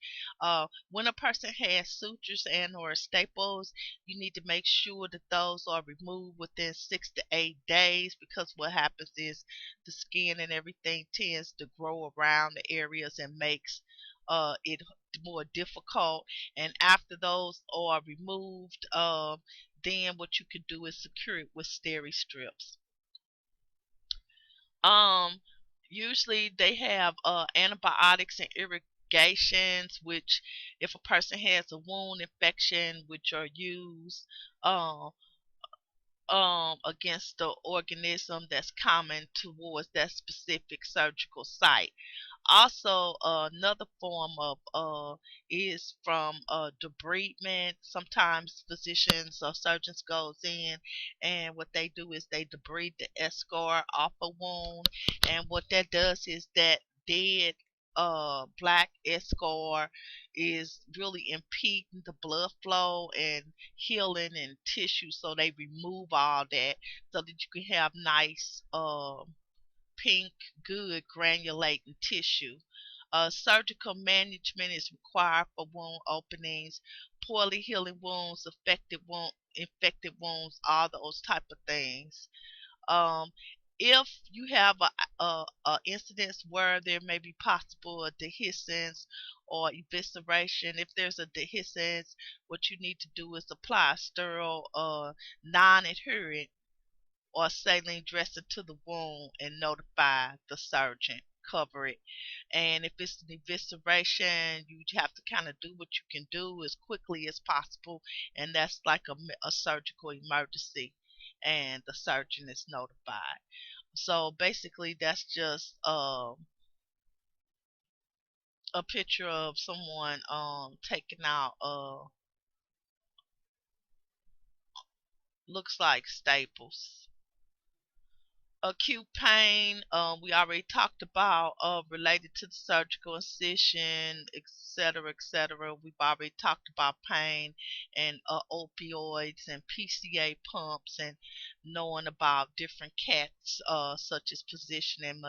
When a person has sutures and or staples, you need to make sure that those are removed within 6 to 8 days, because what happens is the skin and everything tends to grow around the areas and makes it more difficult. And after those are removed, then what you could do is secure it with steri strips. Um, Usually they have antibiotics and irrigations, which if a person has a wound infection, which are used uh, against the organism that's common towards that specific surgical site. Also, another form of is from debridement. Sometimes physicians or surgeons goes in, and what they do is they debride the eschar off a wound, and what that does is that dead black eschar is really impeding the blood flow and healing and tissue, so they remove all that so that you can have nice pink, good granulating tissue. Surgical management is required for wound openings, poorly healing wounds, infected wounds, all those type of things. Um, if you have a incidence where there may be possible a dehiscence or evisceration, if there's a dehiscence, what you need to do is apply sterile, non-adherent or saline dressing to the wound and notify the surgeon. Cover it. And if it's an evisceration, you have to kind of do what you can do as quickly as possible, and that's like a surgical emergency, and the surgeon is notified. So basically, that's just a picture of someone taking out looks like staples. Acute pain, we already talked about, related to the surgical incision, etc., etc. We've already talked about pain and opioids and PCA pumps, and knowing about different cats, such as position and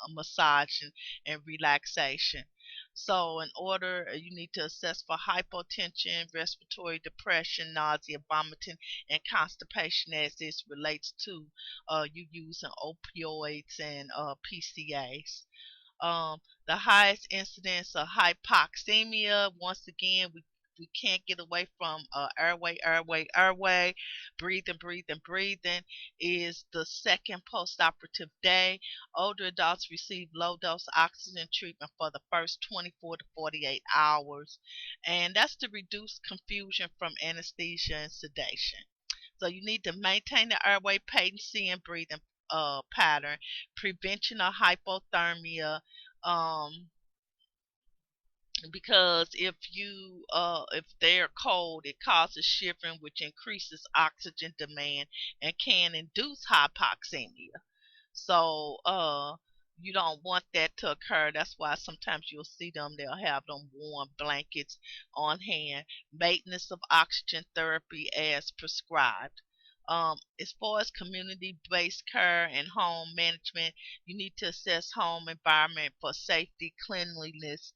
massage and relaxation. So, in order, you need to assess for hypotension, respiratory depression, nausea, vomiting, and constipation as this relates to you using opioids and PCAs. The highest incidence of hypoxemia, once again, we can't get away from airway, breathing, is the second postoperative day. Older adults receive low dose oxygen treatment for the first 24 to 48 hours, and that's to reduce confusion from anesthesia and sedation. So you need to maintain the airway patency and breathing pattern, prevention of hypothermia, um, because if they're cold, it causes shivering, which increases oxygen demand and can induce hypoxemia. So you don't want that to occur. That's why sometimes you'll see them, they'll have them warm blankets on hand. Maintenance of oxygen therapy as prescribed. As far as community based care and home management, you need to assess home environment for safety, cleanliness.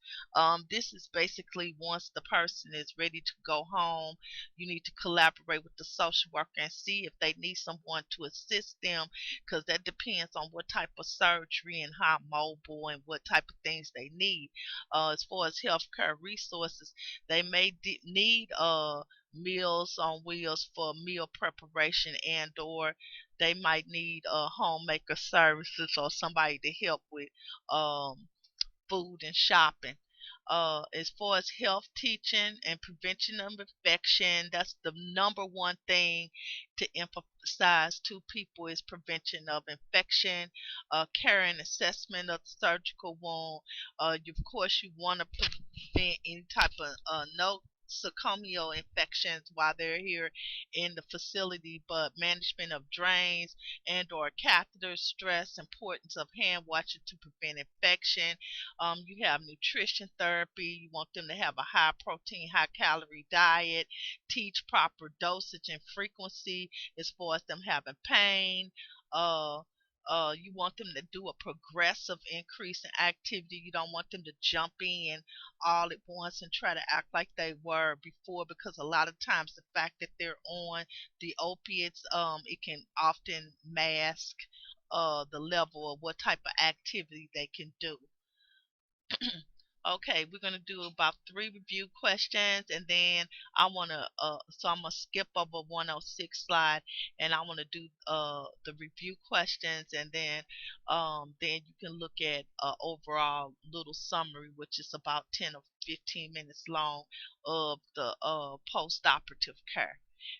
This is basically once the person is ready to go home, you need to collaborate with the social worker and see if they need someone to assist them, because that depends on what type of surgery and how mobile and what type of things they need. As far as healthcare resources, they may need meals on wheels for meal preparation, and or they might need homemaker services or somebody to help with um, food and shopping. As far as health teaching and prevention of infection, that's the number one thing to emphasize to people is prevention of infection, care and assessment of the surgical wound. Of course, you want to prevent any type of no nosocomial infections while they're here in the facility, but management of drains and or catheters, stress, importance of hand washing to prevent infection. You have nutrition therapy. You want them to have a high protein, high calorie diet. Teach proper dosage and frequency as far as them having pain. Uh, you want them to do a progressive increase in activity. You don't want them to jump in all at once and try to act like they were before, because a lot of times the fact that they're on the opiates, it can often mask the level of what type of activity they can do. Okay, we're gonna do about 3 review questions, and then I'm gonna skip over 106 slide, and I wanna do the review questions, and then you can look at overall little summary, which is about 10 or 15 minutes long, of the post-operative care,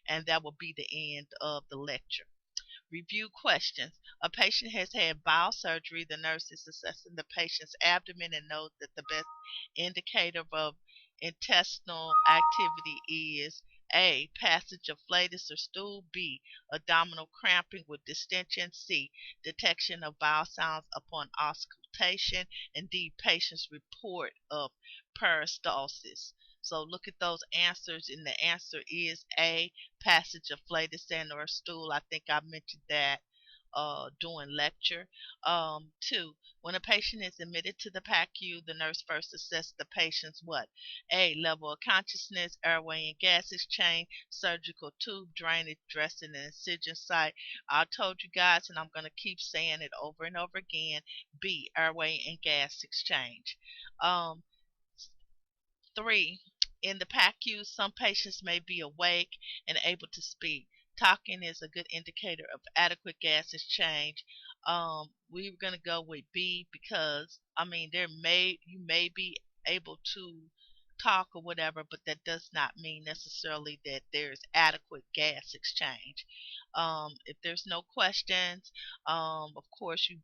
and that will be the end of the lecture. Review questions. A patient has had bowel surgery. The nurse is assessing the patient's abdomen and knows that the best indicator of intestinal activity is A. Passage of flatus or stool. B. Abdominal cramping with distension. C. Detection of bowel sounds upon auscultation. And D. Patient's report of peristalsis. So look at those answers, and the answer is A. Passage of flatus and or stool. I think I mentioned that during lecture. 2. When a patient is admitted to the PACU, the nurse first assesses the patient's what? A. Level of consciousness, airway and gas exchange, surgical tube drainage, dressing and incision site. I told you guys, and I'm going to keep saying it over and over again. B. Airway and gas exchange. Um, 3. In the PACU, some patients may be awake and able to speak. Talking is a good indicator of adequate gas exchange. We're gonna go with B, because you may be able to talk or whatever, but that does not mean necessarily that there's adequate gas exchange. If there's no questions, of course you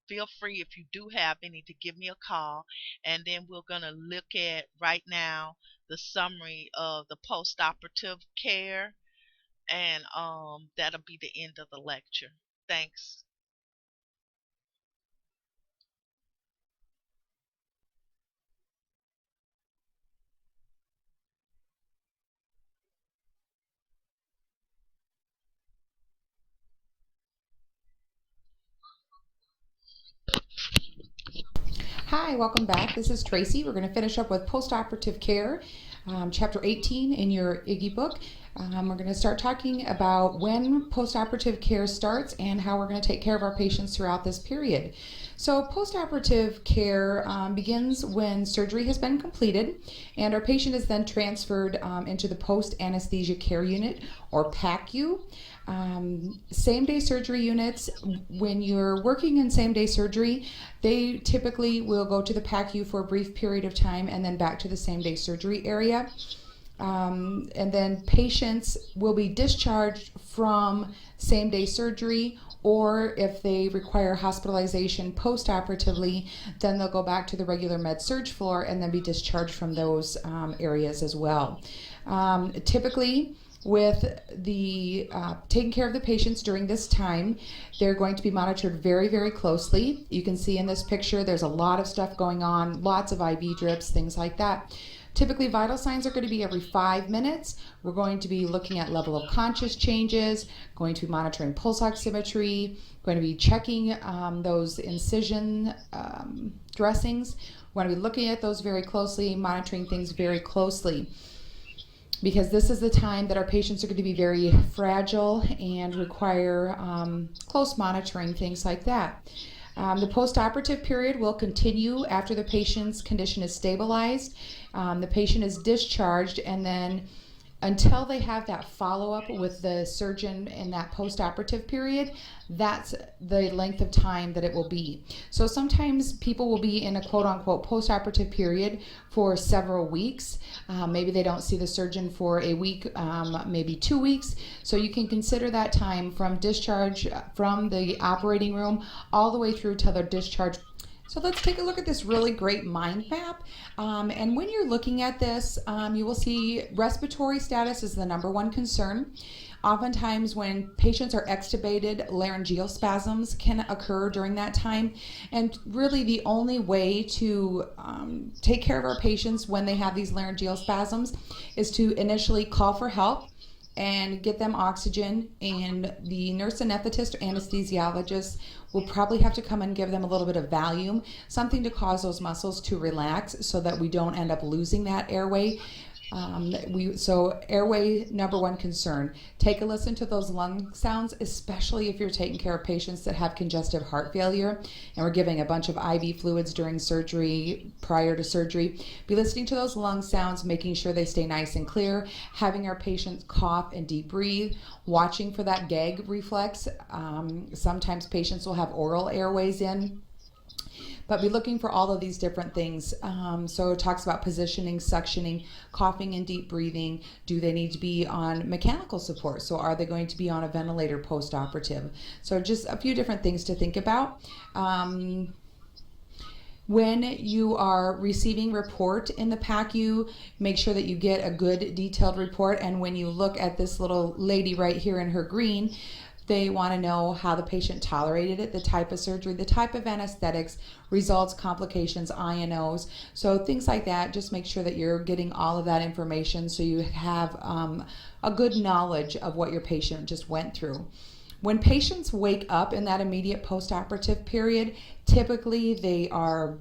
feel free, if you do have any, to give me a call, and then we're going to look at right now the summary of the post-operative care, and that'll be the end of the lecture. Thanks. Hi, welcome back. This is Tracy. We're going to finish up with postoperative care, chapter 18 in your IGGY book. We're going to start talking about when postoperative care starts and how we're going to take care of our patients throughout this period. So postoperative care begins when surgery has been completed, and our patient is then transferred into the post-anesthesia care unit, or PACU. Same-day surgery units, when you're working in same-day surgery, they typically will go to the PACU for a brief period of time and then back to the same-day surgery area. And then patients will be discharged from same-day surgery, or if they require hospitalization post-operatively, then they'll go back to the regular med-surg floor and then be discharged from those areas as well. Typically, with the taking care of the patients during this time, they're going to be monitored very, very closely. You can see in this picture there's a lot of stuff going on, lots of IV drips, things like that. Typically, vital signs are going to be every 5 minutes. We're going to be looking at level of conscious changes, going to be monitoring pulse oximetry, going to be checking those incision dressings. We're going to be looking at those very closely, monitoring things very closely, because this is the time that our patients are going to be very fragile and require close monitoring, things like that. The post-operative period will continue after the patient's condition is stabilized. The patient is discharged, and then until they have that follow-up with the surgeon in that post-operative period, that's the length of time that it will be. So sometimes people will be in a quote-unquote post-operative period for several weeks. Maybe they don't see the surgeon for a week, maybe 2 weeks. So you can consider that time from discharge from the operating room all the way through till they're discharged So let's take a look at this really great mind map. And when you're looking at this, you will see respiratory status is the number one concern. Oftentimes when patients are extubated, laryngeal spasms can occur during that time. And really the only way to take care of our patients when they have these laryngeal spasms is to initially call for help and get them oxygen, and the nurse anesthetist or anesthesiologist will probably have to come and give them a little bit of Valium, something to cause those muscles to relax so that we don't end up losing that airway. So airway, number one concern. Take a listen to those lung sounds, especially if you're taking care of patients that have congestive heart failure and we're giving a bunch of IV fluids during surgery, prior to surgery. Be listening to those lung sounds, making sure they stay nice and clear, having our patients cough and deep breathe, watching for that gag reflex. Sometimes patients will have oral airways in, but be looking for all of these different things. So it talks about positioning, suctioning, coughing and deep breathing. Do they need to be on mechanical support? So are they going to be on a ventilator post-operative? So just a few different things to think about. When you are receiving report in the PACU, make sure that you get a good detailed report. And when you look at this little lady right here in her green, they want to know how the patient tolerated it, the type of surgery, the type of anesthetics, results, complications, INOs. So things like that, just make sure that you're getting all of that information so you have a good knowledge of what your patient just went through. When patients wake up in that immediate post-operative period, typically they are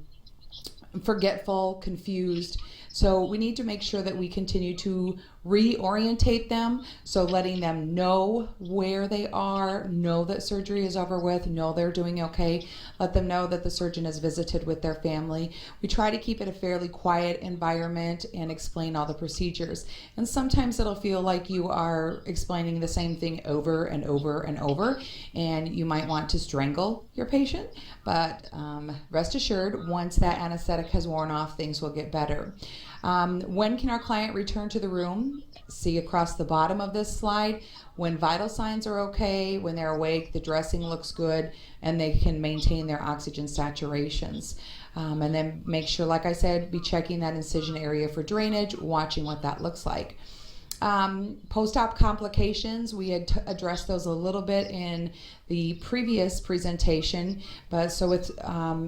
forgetful, confused. So we need to make sure that we continue to reorientate them, so letting them know where they are, know that surgery is over with, know they're doing okay, let them know that the surgeon has visited with their family. We try to keep it a fairly quiet environment and explain all the procedures. And sometimes it'll feel like you are explaining the same thing over and over and over, and you might want to strangle your patient, but rest assured, once that anesthetic has worn off, things will get better. When can our client return to the room? See across the bottom of this slide, when vital signs are okay, when they're awake, the dressing looks good, and they can maintain their oxygen saturations. And then make sure, like I said, be checking that incision area for drainage, watching what that looks like. Post-op complications, we had addressed those a little bit in the previous presentation, but so it's,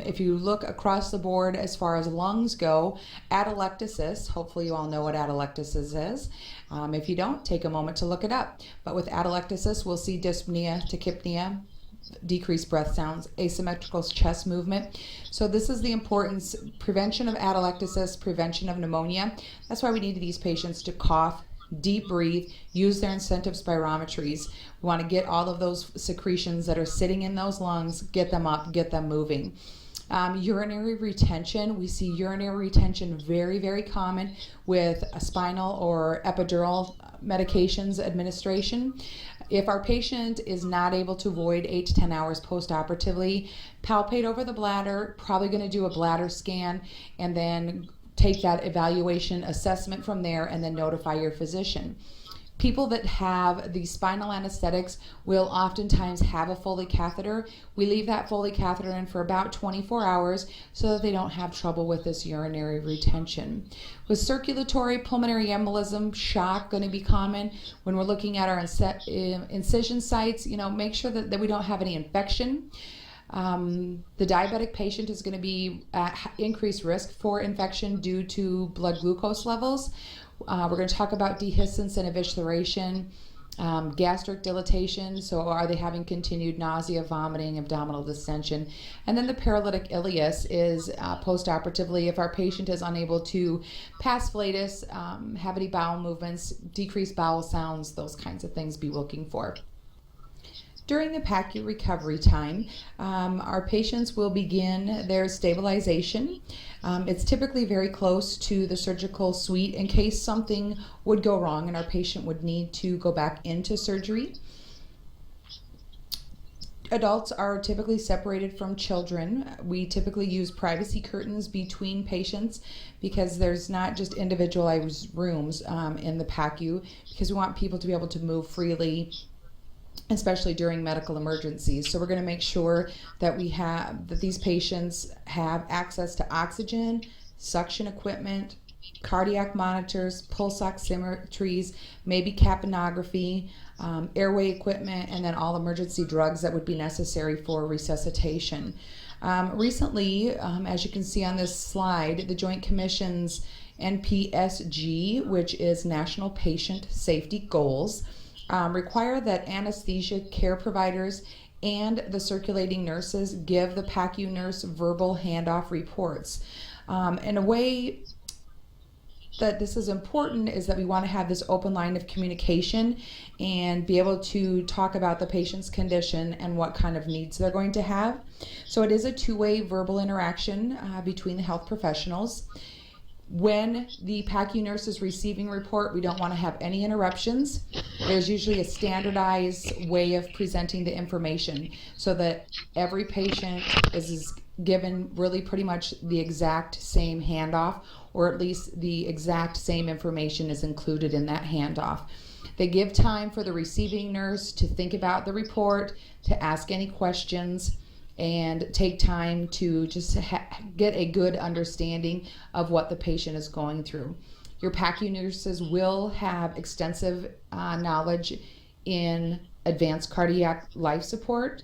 if you look across the board as far as lungs go, atelectasis, hopefully you all know what atelectasis is. If you don't, take a moment to look it up. But with atelectasis, we'll see dyspnea, tachypnea, decreased breath sounds, asymmetrical chest movement. So this is the importance, prevention of atelectasis, prevention of pneumonia. That's why we need these patients to cough, deep breathe, use their incentive spirometries. We want to get all of those secretions that are sitting in those lungs, get them up, get them moving. Urinary retention, we see urinary retention very, very common with a spinal or epidural medications administration. If our patient is not able to void 8 to 10 hours post-operatively, palpate over the bladder, probably going to do a bladder scan, and then take that evaluation assessment from there and then notify your physician. People that have the spinal anesthetics will oftentimes have a Foley catheter. We leave that Foley catheter in for about 24 hours so that they don't have trouble with this urinary retention. With circulatory pulmonary embolism, shock going to be common. When we're looking at our incision sites, make sure that we don't have any infection. The diabetic patient is going to be at increased risk for infection due to blood glucose levels. We're going to talk about dehiscence and evisceration, gastric dilatation, so are they having continued nausea, vomiting, abdominal distension. And then the paralytic ileus is post-operatively if our patient is unable to pass flatus, have any bowel movements, decreased bowel sounds, those kinds of things be looking for. During the PACU recovery time, our patients will begin their stabilization. It's typically very close to the surgical suite in case something would go wrong and our patient would need to go back into surgery. Adults are typically separated from children. We typically use privacy curtains between patients because there's not just individualized rooms in the PACU, because we want people to be able to move freely especially during medical emergencies. So we're going to make sure that these patients have access to oxygen, suction equipment, cardiac monitors, pulse oximetries, maybe capnography, airway equipment, and then all emergency drugs that would be necessary for resuscitation. Recently, as you can see on this slide, the Joint Commission's NPSG, which is National Patient Safety Goals, require that anesthesia care providers and the circulating nurses give the PACU nurse verbal handoff reports. In a way that this is important is that we want to have this open line of communication and be able to talk about the patient's condition and what kind of needs they're going to have. So it is a two-way verbal interaction between the health professionals. When the PACU nurse is receiving a report, we don't want to have any interruptions. There's usually a standardized way of presenting the information so that every patient is given really pretty much the exact same handoff, or at least the exact same information is included in that handoff. They give time for the receiving nurse to think about the report, to ask any questions, and take time to just get a good understanding of what the patient is going through. Your PACU nurses will have extensive knowledge in advanced cardiac life support.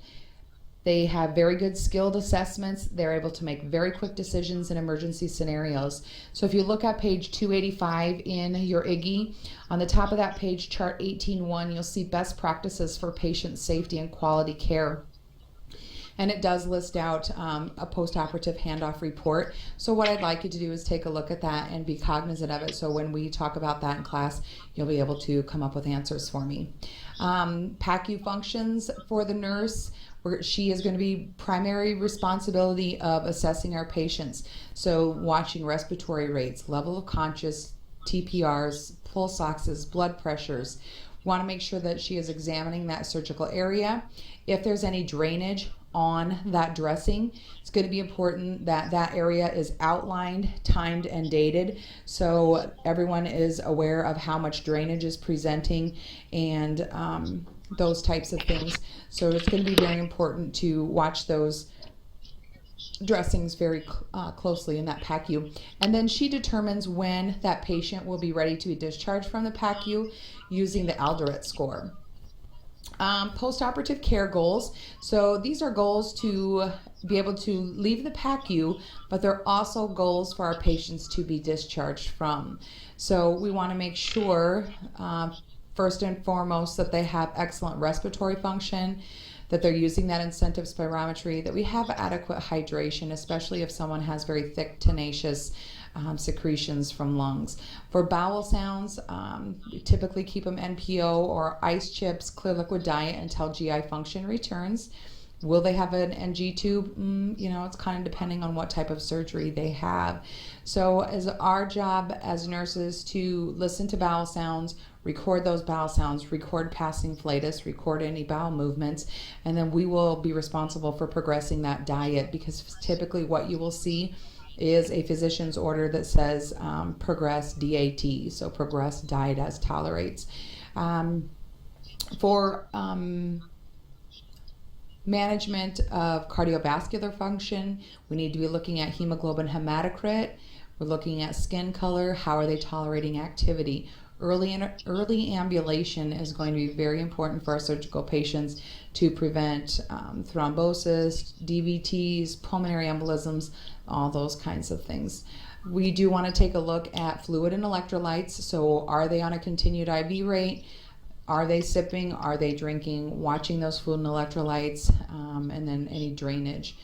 They have very good skilled assessments. They're able to make very quick decisions in emergency scenarios. So if you look at page 285 in your IGGI, on the top of that page, chart 18.1, you'll see best practices for patient safety and quality care. And it does list out a post-operative handoff report. So what I'd like you to do is take a look at that and be cognizant of it. So when we talk about that in class, you'll be able to come up with answers for me. PACU functions for the nurse, where she is going to be primary responsibility of assessing our patients. So watching respiratory rates, level of conscious, TPRs, pulse oxes, blood pressures. We want to make sure that she is examining that surgical area. If there's any drainage on that dressing, it's going to be important that that area is outlined, timed, and dated, so everyone is aware of how much drainage is presenting and those types of things. So it's going to be very important to watch those dressings very closely in that PACU. And then she determines when that patient will be ready to be discharged from the PACU using the Alderette score. Post-operative care goals. So these are goals to be able to leave the PACU, but they're also goals for our patients to be discharged from. So we want to make sure, first and foremost, that they have excellent respiratory function, that they're using that incentive spirometry, that we have adequate hydration, especially if someone has very thick, tenacious secretions from lungs. For bowel sounds, we typically keep them NPO or ice chips, clear liquid diet until GI function returns. Will they have an NG tube? It's kind of depending on what type of surgery they have. So it's our job as nurses to listen to bowel sounds, record those bowel sounds, record passing flatus, record any bowel movements, and then we will be responsible for progressing that diet, because typically what you will see is a physician's order that says progress DAT, so progress diet as tolerates. For management of cardiovascular function, we need to be looking at hemoglobin hematocrit. We're looking at skin color. How are they tolerating activity? Early ambulation is going to be very important for our surgical patients to prevent thrombosis, DVTs, pulmonary embolisms, all those kinds of things. We do want to take a look at fluid and electrolytes. So are they on a continued IV rate? Are they sipping? Are they drinking? Watching those fluid and electrolytes, and then any drainage.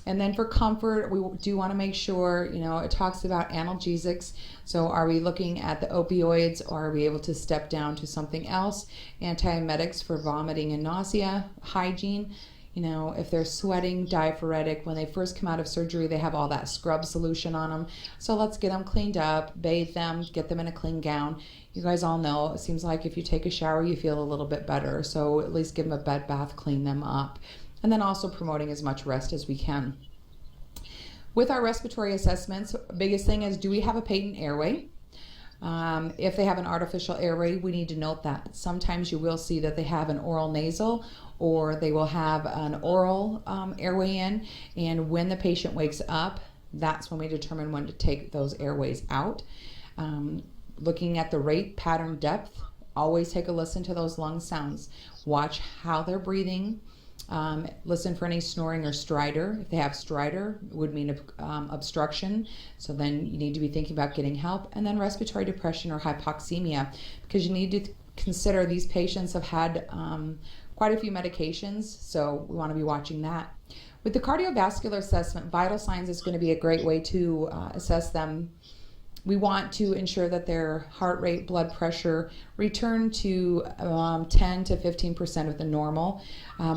And then for comfort, we do want to make sure, it talks about analgesics. So are we looking at the opioids, or are we able to step down to something else? Antiemetics for vomiting and nausea. Hygiene, if they're sweating, diaphoretic, when they first come out of surgery, they have all that scrub solution on them. So let's get them cleaned up, bathe them, get them in a clean gown. You guys all know, it seems like if you take a shower, you feel a little bit better. So at least give them a bed bath, clean them up. And then also promoting as much rest as we can. With our respiratory assessments, biggest thing is, do we have a patent airway? If they have an artificial airway, we need to note that. Sometimes you will see that they have an oral nasal, or they will have an oral airway in, and when the patient wakes up, that's when we determine when to take those airways out. Looking at the rate, pattern, depth, always take a listen to those lung sounds. Watch how they're breathing. Listen for any snoring or stridor. If they have stridor, it would mean obstruction. So then you need to be thinking about getting help. And then respiratory depression or hypoxemia, because you need to consider these patients have had quite a few medications, so we want to be watching that. With the cardiovascular assessment, vital signs is going to be a great way to assess them. We want to ensure that their heart rate, blood pressure return to 10 to 15% of the normal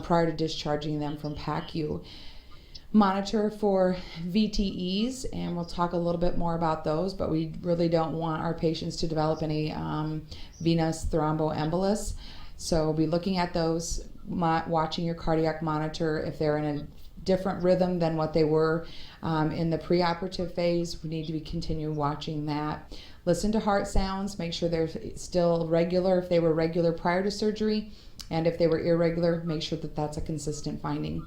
prior to discharging them from PACU. Monitor for VTEs, and we'll talk a little bit more about those, but we really don't want our patients to develop any venous thromboembolus. So we'll be looking at those, watching your cardiac monitor. If they're in a different rhythm than what they were in the preoperative phase, we need to be continuing watching that. Listen to heart sounds, make sure they're still regular if they were regular prior to surgery, and if they were irregular, make sure that that's a consistent finding.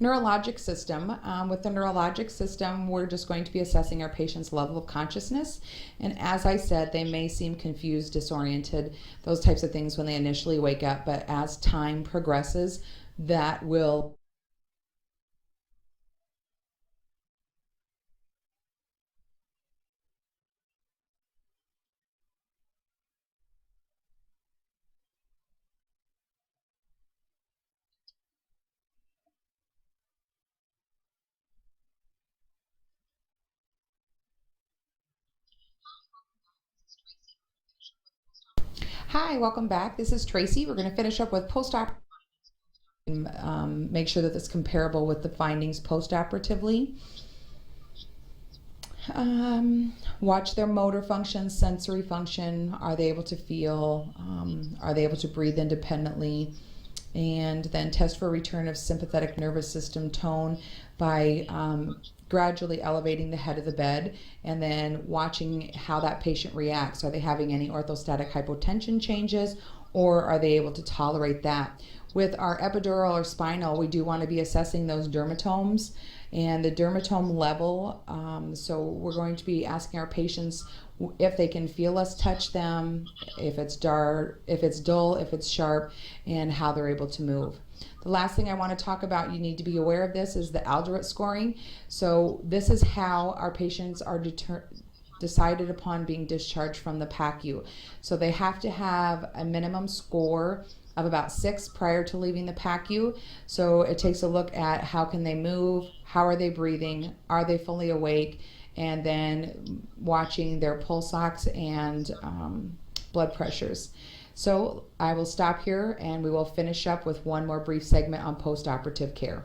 Neurologic system. With the neurologic system, we're just going to be assessing our patient's level of consciousness. And as I said, they may seem confused, disoriented, those types of things when they initially wake up. But as time progresses, that will Hi, welcome back. This is Tracy. We're going to finish up with post-op. Make sure that it's comparable with the findings post-operatively. Watch their motor function, sensory function. Are they able to feel? Are they able to breathe independently? And then test for return of sympathetic nervous system tone by gradually elevating the head of the bed, and then watching how that patient reacts. Are they having any orthostatic hypotension changes, or are they able to tolerate that? With our epidural or spinal, we do want to be assessing those dermatomes and the dermatome level. So we're going to be asking our patients if they can feel us touch them, if it's dark, if it's dull, if it's sharp, and how they're able to move. The last thing I want to talk about, you need to be aware of this, is the Alderate scoring. So this is how our patients are decided upon being discharged from the PACU. So they have to have a minimum score of about 6 prior to leaving the PACU. So it takes a look at how can they move, how are they breathing, are they fully awake, and then watching their pulse ox and blood pressures. So I will stop here and we will finish up with one more brief segment on post-operative care.